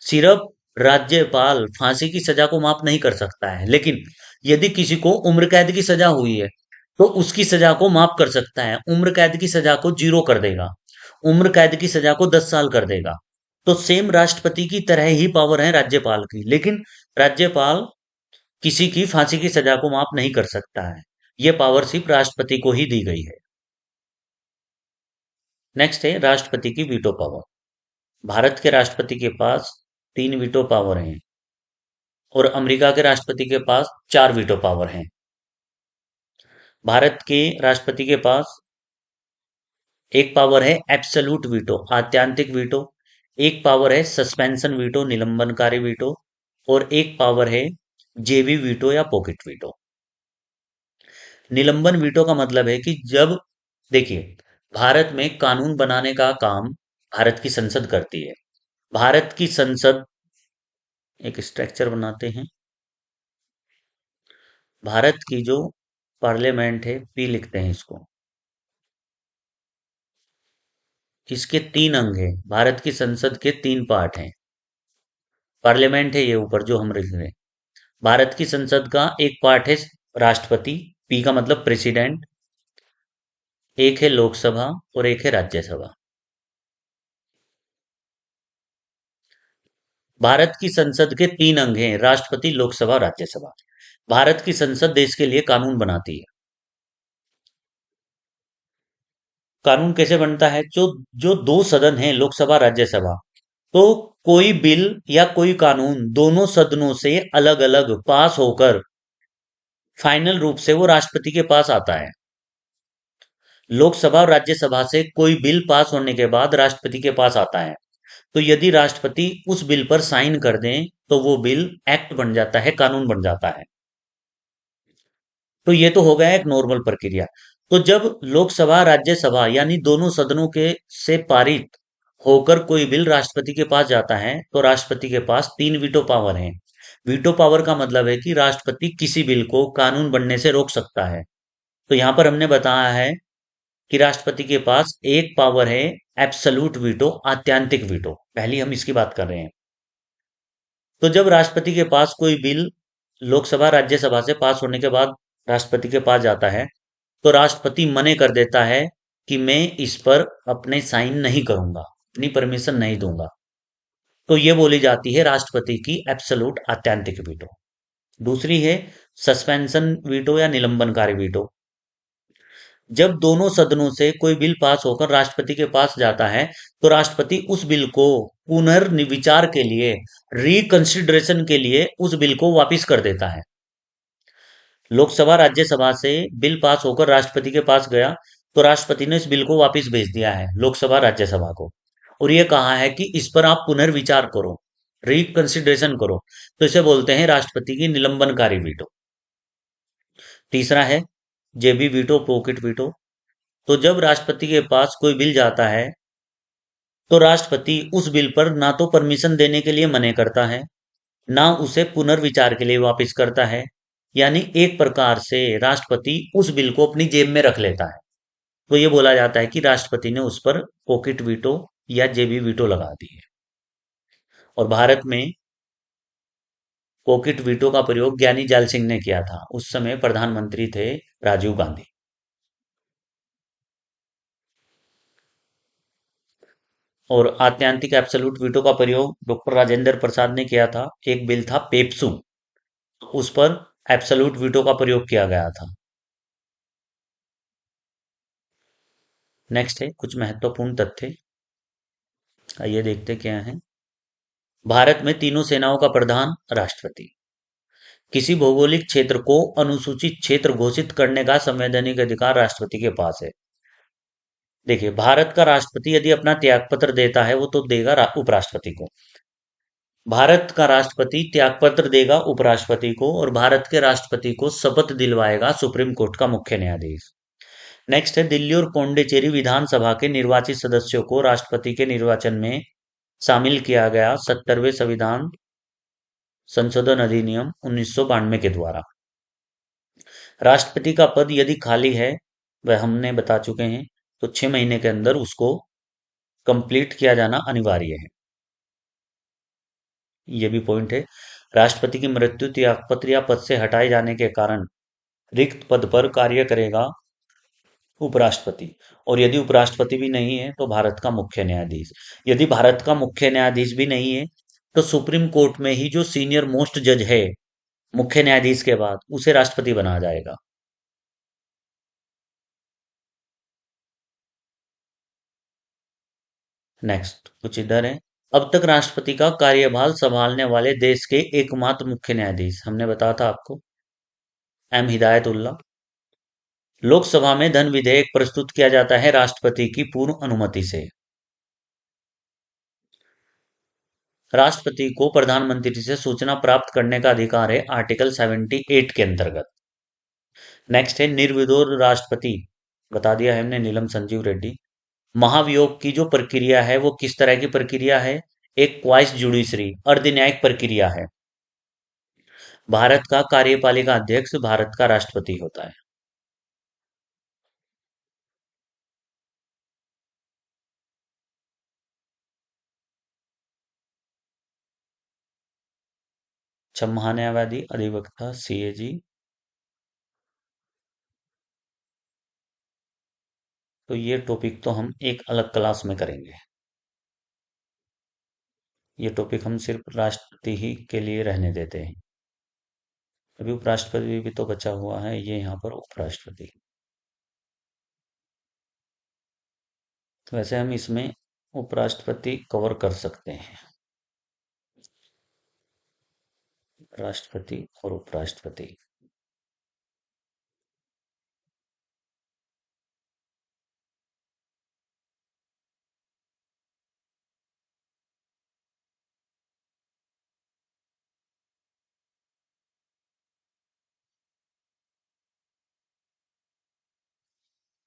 सिर्फ राज्यपाल फांसी की सजा को माफ नहीं कर सकता है, लेकिन यदि किसी को उम्र कैद की सजा हुई है तो उसकी सजा को माफ कर सकता है, उम्र कैद की सजा को जीरो कर देगा, उम्र कैद की सजा को 10 साल कर देगा। तो सेम राष्ट्रपति की तरह ही पावर है राज्यपाल की, लेकिन राज्यपाल किसी की फांसी की सजा को माफ नहीं कर सकता है। यह पावर सिर्फ राष्ट्रपति को ही दी गई है। नेक्स्ट है राष्ट्रपति की वीटो पावर। भारत के राष्ट्रपति के पास 3 वीटो पावर हैं और अमेरिका के राष्ट्रपति के पास 4 वीटो पावर हैं। भारत के राष्ट्रपति के पास एक पावर है एब्सोल्यूट वीटो, आत्यांतिक वीटो, एक पावर है सस्पेंशन वीटो, निलंबनकारी वीटो, और एक पावर है जेबी वीटो या पॉकेट वीटो। निलंबन वीटो का मतलब है कि जब, देखिए, भारत में कानून बनाने का काम भारत की संसद करती है। भारत की संसद, एक स्ट्रक्चर बनाते हैं, भारत की जो पार्लियामेंट है, पी लिखते हैं इसको, इसके 3 अंग हैं। भारत की संसद के 3 पार्ट हैं। पार्लियामेंट है ये ऊपर जो हम लिख रहे हैं। भारत की संसद का एक पार्ट है राष्ट्रपति, पी का मतलब प्रेसिडेंट, एक है लोकसभा और एक है राज्यसभा। भारत की संसद के 3 अंग हैं, राष्ट्रपति, लोकसभा, राज्यसभा। भारत की संसद देश के लिए कानून बनाती है। कानून कैसे बनता है? जो जो दो सदन हैं, लोकसभा, राज्यसभा, तो कोई बिल या कोई कानून दोनों सदनों से अलग अलग पास होकर फाइनल रूप से वो राष्ट्रपति के पास आता है। लोकसभा और राज्यसभा से कोई बिल पास होने के बाद राष्ट्रपति के पास आता है। तो यदि राष्ट्रपति उस बिल पर साइन कर दें तो वो बिल एक्ट बन जाता है, कानून बन जाता है। तो ये तो हो गया एक नॉर्मल प्रक्रिया। तो जब लोकसभा राज्यसभा यानी दोनों सदनों के से पारित होकर कोई बिल राष्ट्रपति के पास जाता है तो राष्ट्रपति के पास 3 वीटो पावर हैं। वीटो पावर का मतलब है कि राष्ट्रपति किसी बिल को कानून बनने से रोक सकता है। तो यहाँ पर हमने बताया है कि राष्ट्रपति के पास एक पावर है, एब्सलूट वीटो, आत्यांतिक वीटो। पहली हम इसकी बात कर रहे हैं। तो जब राष्ट्रपति के पास कोई बिल लोकसभा राज्यसभा से पास होने के बाद राष्ट्रपति के पास जाता है तो राष्ट्रपति मने कर देता है कि मैं इस पर अपने साइन नहीं करूंगा, अपनी परमिशन नहीं दूंगा। तो ये बोली जाती है राष्ट्रपति की एब्सोल्यूट आत्यांतिक वीटो। दूसरी है सस्पेंशन वीटो या निलंबनकारी वीटो। जब दोनों सदनों से कोई बिल पास होकर राष्ट्रपति के पास जाता है तो राष्ट्रपति उस बिल को पुनर्विचार के लिए, रिकंसिडरेशन के लिए उस बिल को वापिस कर देता है। लोकसभा राज्यसभा से बिल पास होकर राष्ट्रपति के पास गया तो राष्ट्रपति ने इस बिल को वापस भेज दिया है लोकसभा राज्यसभा को, और ये कहा है कि इस पर आप पुनर्विचार करो, रिकंसिडरेशन करो। तो इसे बोलते हैं राष्ट्रपति की निलंबनकारी वीटो। तीसरा है जेबी वीटो, पॉकेट वीटो। तो जब राष्ट्रपति के पास कोई बिल जाता है तो राष्ट्रपति उस बिल पर ना तो परमिशन देने के लिए मने करता है, ना उसे पुनर्विचार के लिए वापस करता है। यानी एक प्रकार से राष्ट्रपति उस बिल को अपनी जेब में रख लेता है। तो ये बोला जाता है कि राष्ट्रपति ने उस पर पॉकेट वीटो या जेबी वीटो लगा दी है। और भारत में पॉकेट वीटो का प्रयोग ज्ञानी जाल सिंह ने किया था। उस समय प्रधानमंत्री थे राजीव गांधी। और आत्यांतिक एब्सोल्यूट वीटो का प्रयोग डॉक्टर राजेंद्र प्रसाद ने किया था। एक बिल था पेप्सू, उस पर एब्सोल्यूट वीटो का प्रयोग किया गया था। नेक्स्ट है कुछ महत्वपूर्ण तथ्य, आइए देखते क्या है। भारत में तीनों सेनाओं का प्रधान राष्ट्रपति। किसी भौगोलिक क्षेत्र को अनुसूचित क्षेत्र घोषित करने का संवैधानिक अधिकार राष्ट्रपति के पास है। देखिए, भारत का राष्ट्रपति यदि अपना त्यागपत्र देता है वो तो देगा उपराष्ट्रपति को। भारत का राष्ट्रपति त्यागपत्र देगा उपराष्ट्रपति को, और भारत के राष्ट्रपति को शपथ दिलवाएगा सुप्रीम कोर्ट का मुख्य न्यायाधीश। नेक्स्ट है दिल्ली और पौंडीचेरी विधानसभा के निर्वाचित सदस्यों को राष्ट्रपति के निर्वाचन में शामिल किया गया 70वें संविधान संशोधन अधिनियम 1992 के द्वारा। राष्ट्रपति का पद यदि खाली है, वह हमने बता चुके हैं, तो 6 महीने के अंदर उसको कंप्लीट किया जाना अनिवार्य है। ये भी पॉइंट है। राष्ट्रपति की मृत्यु, त्यागपत्र या पद से हटाए जाने के कारण रिक्त पद पर कार्य करेगा उपराष्ट्रपति। और यदि उपराष्ट्रपति भी नहीं है तो भारत का मुख्य न्यायाधीश। यदि भारत का मुख्य न्यायाधीश भी नहीं है तो सुप्रीम कोर्ट में ही जो सीनियर मोस्ट जज है मुख्य न्यायाधीश के बाद, उसे राष्ट्रपति बनाया जाएगा। नेक्स्ट कुछ इधर है। अब तक राष्ट्रपति का कार्यभार संभालने वाले देश के एकमात्र मुख्य न्यायाधीश, हमने बताया था आपको, एम हिदायतुल्ला। लोकसभा में धन विधेयक प्रस्तुत किया जाता है राष्ट्रपति की पूर्व अनुमति से। राष्ट्रपति को प्रधानमंत्री से सूचना प्राप्त करने का अधिकार है आर्टिकल 78 के अंतर्गत। नेक्स्ट है निर्विरोध राष्ट्रपति, बता दिया है हमने, नीलम संजीव रेड्डी। महाभियोग की जो प्रक्रिया है वो किस तरह की प्रक्रिया है? एक क्वाइस जुडिशरी, अर्धन्यायिक प्रक्रिया है। भारत का कार्यपालिका अध्यक्ष भारत का राष्ट्रपति होता है। अच्छा, महान्यायवादी अधिवक्ता सीएजी। तो ये टॉपिक तो हम एक अलग क्लास में करेंगे। ये टॉपिक हम सिर्फ राष्ट्रपति ही के लिए रहने देते हैं। अभी उपराष्ट्रपति भी तो बचा हुआ है, ये यहाँ पर उपराष्ट्रपति। तो वैसे हम इसमें उपराष्ट्रपति कवर कर सकते हैं, राष्ट्रपति और उपराष्ट्रपति।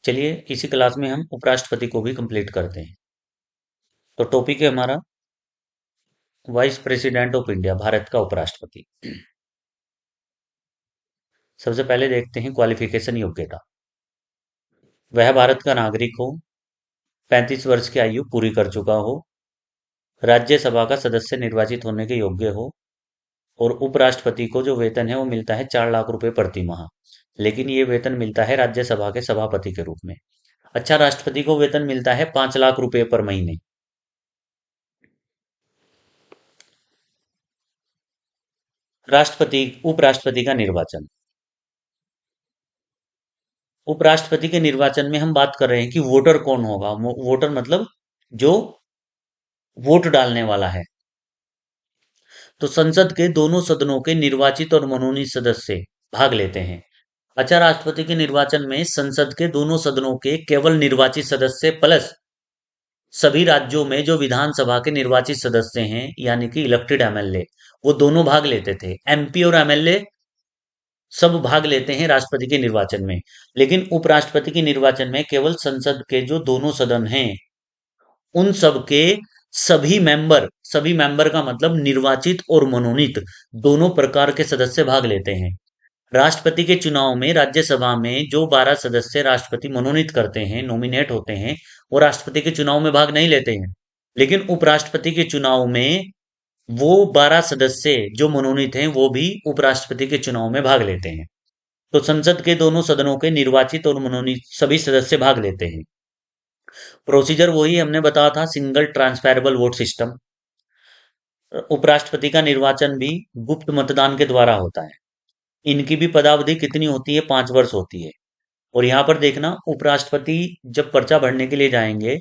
चलिए इसी क्लास में हम उपराष्ट्रपति को भी कंप्लीट करते हैं। तो टॉपिक है हमारा vice president of India, Bharat का उपराष्ट्रपति। सबसे पहले देखते हैं क्वालिफिकेशन, योग्यता। वह भारत का नागरिक हो, 35 वर्ष की आयु पूरी कर चुका हो, राज्यसभा का सदस्य निर्वाचित होने के योग्य हो, और उपराष्ट्रपति को जो वेतन है वो मिलता है 4 लाख रुपए प्रति माह। लेकिन ये वेतन मिलता है राज्यसभा के सभापति के रूप में। अच्छा, राष्ट्रपति को वेतन मिलता है 5 लाख रुपए पर महीने। राष्ट्रपति उपराष्ट्रपति का निर्वाचन। उपराष्ट्रपति के निर्वाचन में हम बात कर रहे हैं कि वोटर कौन होगा। वोटर मतलब जो वोट डालने वाला है। तो संसद के दोनों सदनों के निर्वाचित और मनोनीत सदस्य भाग लेते हैं। अच्छा, राष्ट्रपति के निर्वाचन में संसद के दोनों सदनों के केवल निर्वाचित सदस्य प्लस सभी राज्यों में जो विधानसभा के निर्वाचित सदस्य हैं, यानी कि इलेक्टेड एमएलए, वो दोनों भाग लेते थे। एमपी और एमएलए सब भाग लेते हैं राष्ट्रपति के निर्वाचन में। लेकिन उपराष्ट्रपति के निर्वाचन में केवल संसद के जो दोनों सदन हैं, उन सब के सभी मेंबर का मतलब निर्वाचित और मनोनीत दोनों प्रकार के सदस्य भाग लेते हैं। राष्ट्रपति के चुनाव में राज्यसभा में जो 12 सदस्य राष्ट्रपति मनोनीत करते हैं, नॉमिनेट होते हैं, वो राष्ट्रपति के चुनाव में भाग नहीं लेते हैं। लेकिन उपराष्ट्रपति के चुनाव में वो 12 सदस्य जो मनोनीत हैं, वो भी उपराष्ट्रपति के चुनाव में भाग लेते हैं। तो संसद के दोनों सदनों के निर्वाचित और मनोनीत सभी सदस्य भाग लेते हैं। प्रोसीजर वही हमने बताया था, सिंगल ट्रांसफेरेबल वोट सिस्टम। उपराष्ट्रपति का निर्वाचन भी गुप्त मतदान के द्वारा होता है। इनकी भी पदावधि कितनी होती है? 5 वर्ष होती है। और यहाँ पर देखना, उपराष्ट्रपति जब पर्चा भरने के लिए जाएंगे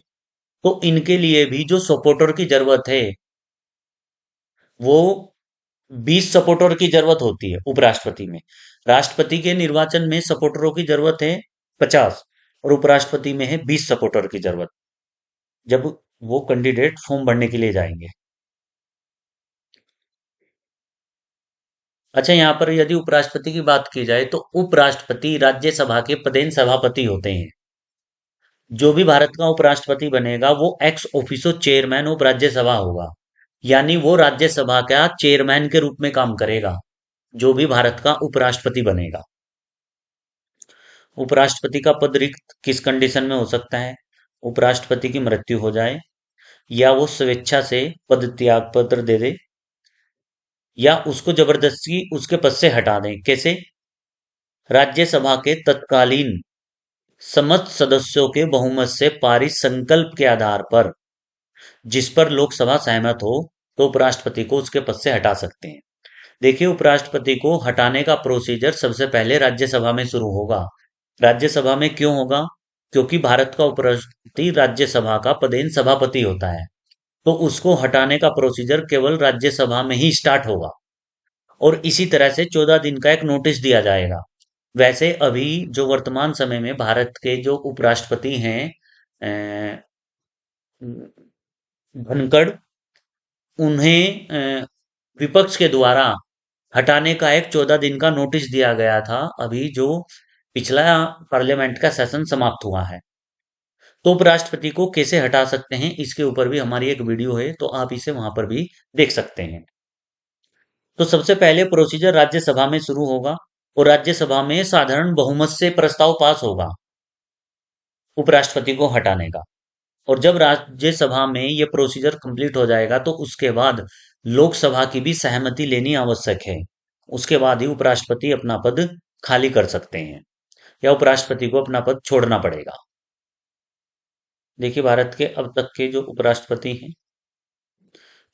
तो इनके लिए भी जो सपोर्टर की जरूरत है, वो 20 सपोर्टर की जरूरत होती है उपराष्ट्रपति में। राष्ट्रपति के निर्वाचन में सपोर्टरों की जरूरत है 50, और उपराष्ट्रपति में है 20 सपोर्टर की जरूरत, जब वो कैंडिडेट फॉर्म भरने के लिए जाएंगे। अच्छा, यहाँ पर यदि उपराष्ट्रपति की बात की जाए तो उपराष्ट्रपति राज्यसभा के पदेन सभापति होते हैं। जो भी भारत का उपराष्ट्रपति बनेगा वो x officio chairman of Rajya Sabha होगा, यानी वो राज्यसभा का चेयरमैन के रूप में काम करेगा, जो भी भारत का उपराष्ट्रपति बनेगा। उपराष्ट्रपति का पद रिक्त किस कंडीशन में हो सकता है? उपराष्ट्रपति की मृत्यु हो जाए, या वो स्वेच्छा से पद त्याग पत्र दे दे, या उसको जबरदस्ती उसके पद से हटा दें। कैसे? राज्यसभा के तत्कालीन समस्त सदस्यों के बहुमत से पारित संकल्प के आधार पर, जिस पर लोकसभा सहमत हो, तो उपराष्ट्रपति को उसके पद से हटा सकते हैं। देखिए, उपराष्ट्रपति को हटाने का प्रोसीजर सबसे पहले राज्यसभा में शुरू होगा। राज्यसभा में क्यों होगा? क्योंकि भारत का उपराष्ट्रपति राज्यसभा का पदेन सभापति होता है। तो उसको हटाने का प्रोसीजर केवल राज्यसभा में ही स्टार्ट होगा, और इसी तरह से 14 दिन का एक नोटिस दिया जाएगा। वैसे अभी जो वर्तमान समय में भारत के जो उपराष्ट्रपति हैं, अ, धनखड़, उन्हें विपक्ष के द्वारा हटाने का एक 14 दिन का नोटिस दिया गया था, अभी जो पिछला पार्लियामेंट का सेशन समाप्त हुआ है। तो उपराष्ट्रपति को कैसे हटा सकते हैं, इसके ऊपर भी हमारी एक वीडियो है, तो आप इसे वहां पर भी देख सकते हैं। तो सबसे पहले प्रोसीजर राज्यसभा में शुरू होगा, और राज्यसभा में साधारण बहुमत से प्रस्ताव पास होगा उपराष्ट्रपति को हटाने का। और जब राज्यसभा में ये प्रोसीजर कंप्लीट हो जाएगा, तो उसके बाद लोकसभा की भी सहमति लेनी आवश्यक है। उसके बाद ही उपराष्ट्रपति अपना पद खाली कर सकते हैं, या उपराष्ट्रपति को अपना पद छोड़ना पड़ेगा। देखिए, भारत के अब तक के जो उपराष्ट्रपति हैं,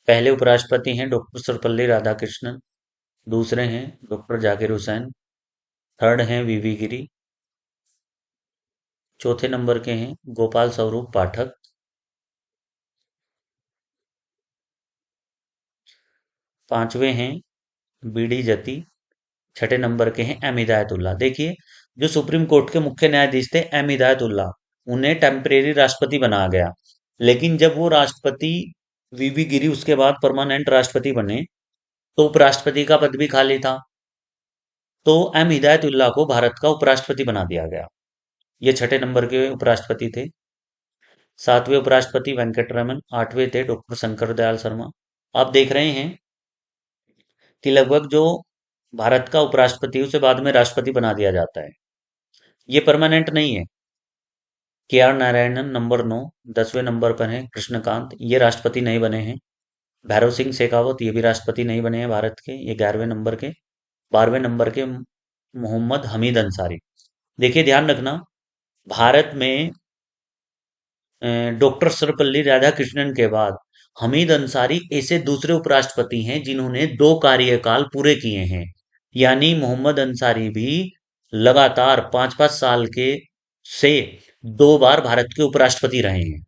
पहले उपराष्ट्रपति हैं डॉक्टर सर्वपल्ली राधाकृष्णन, दूसरे हैं डॉक्टर जाकिर हुसैन, थर्ड हैं वीवी गिरी, चौथे नंबर के हैं गोपाल स्वरूप पाठक, पांचवें हैं बीडी जती, छठे नंबर के हैं एम हिदायतुल्ला। देखिए, जो सुप्रीम कोर्ट के मुख्य न्यायाधीश थे एम हिदायतुल्ला, उन्हें टेम्परेरी राष्ट्रपति बनाया गया। लेकिन जब वो राष्ट्रपति वीवी गिरी उसके बाद परमानेंट राष्ट्रपति बने, तो उपराष्ट्रपति का पद भी खाली था, तो एम हिदायतुल्ला को भारत का उपराष्ट्रपति बना दिया गया। ये छठे नंबर के उपराष्ट्रपति थे। सातवें उपराष्ट्रपति वेंकट रमन, आठवें थे डॉक्टर शंकर दयाल शर्मा। आप देख रहे हैं कि लगभग जो भारत का उपराष्ट्रपति उसे बाद में राष्ट्रपति बना दिया जाता है। ये परमानेंट नहीं है। के आर नारायणन नंबर 9, 10वें नंबर पर हैं कृष्णकांत, ये राष्ट्रपति नहीं बने हैं। भैरव सिंह शेखावत, ये भी राष्ट्रपति नहीं बने हैं भारत के, ये 11वें नंबर के। 12वें नंबर के मोहम्मद हमीद अंसारी। देखिए ध्यान रखना, भारत में डॉक्टर सर्वपल्ली राधाकृष्णन के बाद हमीद अंसारी ऐसे दूसरे उपराष्ट्रपति हैं जिन्होंने 2 कार्यकाल पूरे किए हैं। यानी मोहम्मद अंसारी भी लगातार 5-5 साल के से 2 बार भारत के उपराष्ट्रपति रहे हैं।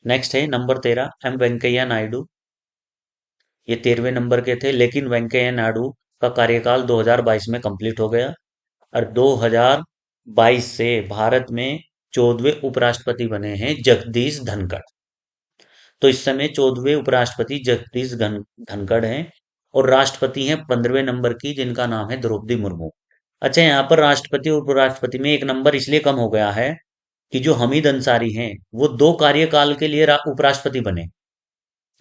नेक्स्ट है नंबर 13 एम वेंकैया नायडू। ये 13वें नंबर के थे, लेकिन वेंकैया नायडू का कार्यकाल 2022 में कंप्लीट हो गया और 2022 से भारत में 14वें उपराष्ट्रपति बने हैं जगदीश धनखड़। तो इस समय 14वें उपराष्ट्रपति धनखड़ हैं और राष्ट्रपति हैं 15वें नंबर की, जिनका नाम है द्रौपदी मुर्मू। अच्छा, यहाँ पर राष्ट्रपति और उपराष्ट्रपति में एक नंबर इसलिए कम हो गया है कि जो हमीद अंसारी हैं वो 2 कार्यकाल के लिए उपराष्ट्रपति बने,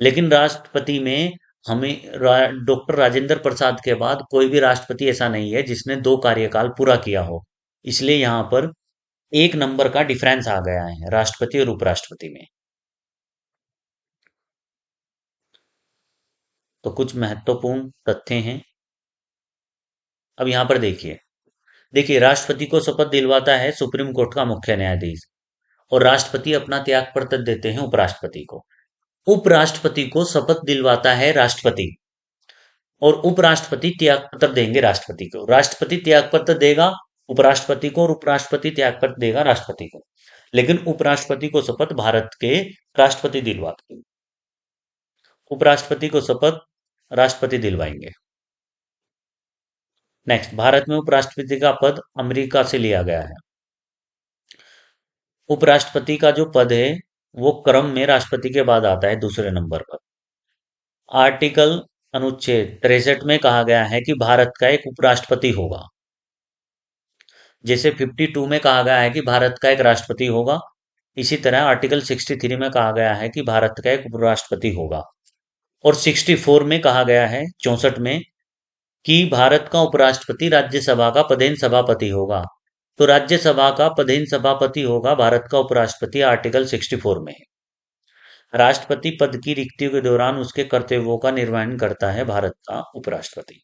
लेकिन राष्ट्रपति में डॉक्टर राजेंद्र प्रसाद के बाद कोई भी राष्ट्रपति ऐसा नहीं है जिसने 2 कार्यकाल पूरा किया हो। इसलिए यहाँ पर एक नंबर का डिफरेंस आ गया है राष्ट्रपति और उपराष्ट्रपति में। तो कुछ महत्वपूर्ण तथ्य हैं। अब यहाँ पर देखिए देखिए राष्ट्रपति को शपथ दिलवाता है सुप्रीम कोर्ट का मुख्य न्यायाधीश, और राष्ट्रपति अपना त्याग पत्र देते हैं उपराष्ट्रपति को। उपराष्ट्रपति को शपथ दिलवाता है राष्ट्रपति, और उपराष्ट्रपति त्याग पत्र देंगे राष्ट्रपति को। राष्ट्रपति त्याग पत्र देगा उपराष्ट्रपति को और उपराष्ट्रपति त्याग पत्र देगा राष्ट्रपति को, लेकिन उपराष्ट्रपति को शपथ भारत के राष्ट्रपति दिलवाते हैं। उपराष्ट्रपति को शपथ राष्ट्रपति दिलवाएंगे। नेक्स्ट, भारत में उपराष्ट्रपति का पद अमेरिका से लिया गया है। उपराष्ट्रपति का जो पद है वो क्रम में राष्ट्रपति के बाद आता है दूसरे नंबर पर। आर्टिकल अनुच्छेद 63 में कहा गया है कि भारत का एक उपराष्ट्रपति होगा। जैसे 52 में कहा गया है कि भारत का एक राष्ट्रपति होगा, इसी तरह आर्टिकल 63 में कहा गया है कि भारत का एक उपराष्ट्रपति होगा। और 64 में कहा गया है, 64 में, कि भारत का उपराष्ट्रपति राज्यसभा का पदेन सभापति होगा। तो राज्यसभा का पदेन सभापति होगा भारत का उपराष्ट्रपति, आर्टिकल 64 में। राष्ट्रपति पद की रिक्तियों के दौरान उसके कर्तव्यों का निर्वहन करता है भारत का उपराष्ट्रपति।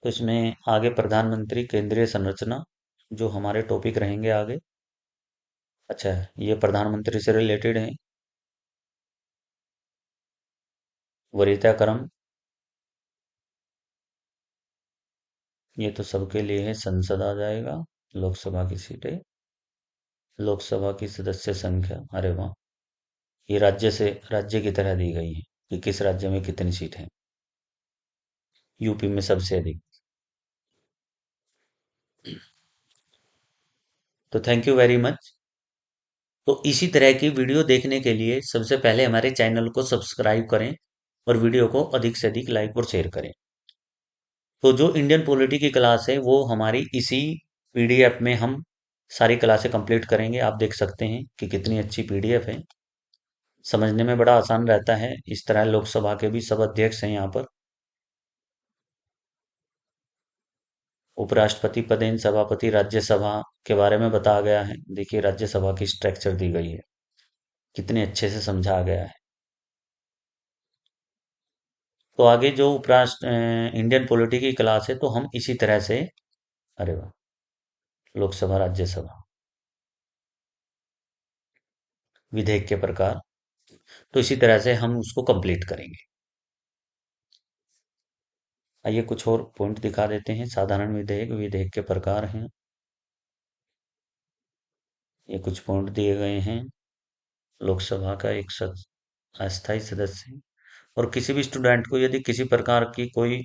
तो इसमें आगे प्रधानमंत्री केंद्रीय संरचना जो हमारे टॉपिक रहेंगे आगे। अच्छा, ये प्रधानमंत्री से रिलेटेड है। वरीयता क्रम ये तो सबके लिए है। संसद आ जाएगा, लोकसभा की सीटें, लोकसभा की सदस्य संख्या। अरे वाह, ये राज्य की तरह दी गई है कि किस राज्य में कितनी सीट है। यूपी में सबसे अधिक। तो थैंक यू वेरी मच। तो इसी तरह की वीडियो देखने के लिए सबसे पहले हमारे चैनल को सब्सक्राइब करें और वीडियो को अधिक से अधिक लाइक और शेयर करें। तो जो इंडियन पॉलिटी की क्लास है वो हमारी इसी पीडीएफ में हम सारी क्लासें कंप्लीट करेंगे। आप देख सकते हैं कि कितनी अच्छी पीडीएफ है, समझने में बड़ा आसान रहता है। इस तरह लोकसभा के भी सब अध्यक्ष हैं यहाँ पर। उपराष्ट्रपति, पदेन सभापति, राज्यसभा के बारे में बताया गया है। देखिए राज्यसभा की स्ट्रक्चर दी गई है, कितने अच्छे से समझाया गया है। तो आगे जो इंडियन पॉलिटी की क्लास है तो हम इसी तरह से, अरे वाह, लोकसभा, राज्यसभा, विधेयक के प्रकार, तो इसी तरह से हम उसको कंप्लीट करेंगे। आइए कुछ और पॉइंट दिखा देते हैं। साधारण विधेयक, विधेयक के प्रकार हैं। ये कुछ पॉइंट दिए गए हैं। लोकसभा का एक अस्थायी सदस्य, और किसी भी स्टूडेंट को यदि किसी प्रकार की कोई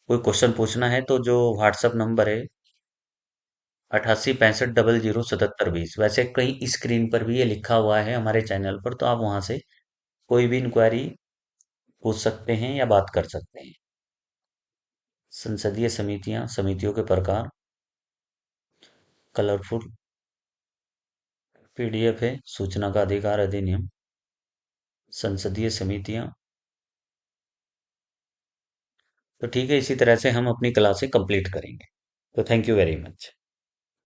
कोई क्वेश्चन पूछना है तो जो व्हाट्सएप नंबर है 8865007720। वैसे कहीं स्क्रीन पर भी ये लिखा हुआ है हमारे चैनल पर, तो आप वहां से कोई भी इंक्वायरी पूछ सकते हैं या बात कर सकते हैं। संसदीय समितियां, समितियों के प्रकार, कलरफुल, पीडीएफ है, सूचना का अधिकार अधिनियम, संसदीय समितियां। तो ठीक है, इसी तरह से हम अपनी क्लासे कंप्लीट करेंगे। तो थैंक यू वेरी मच।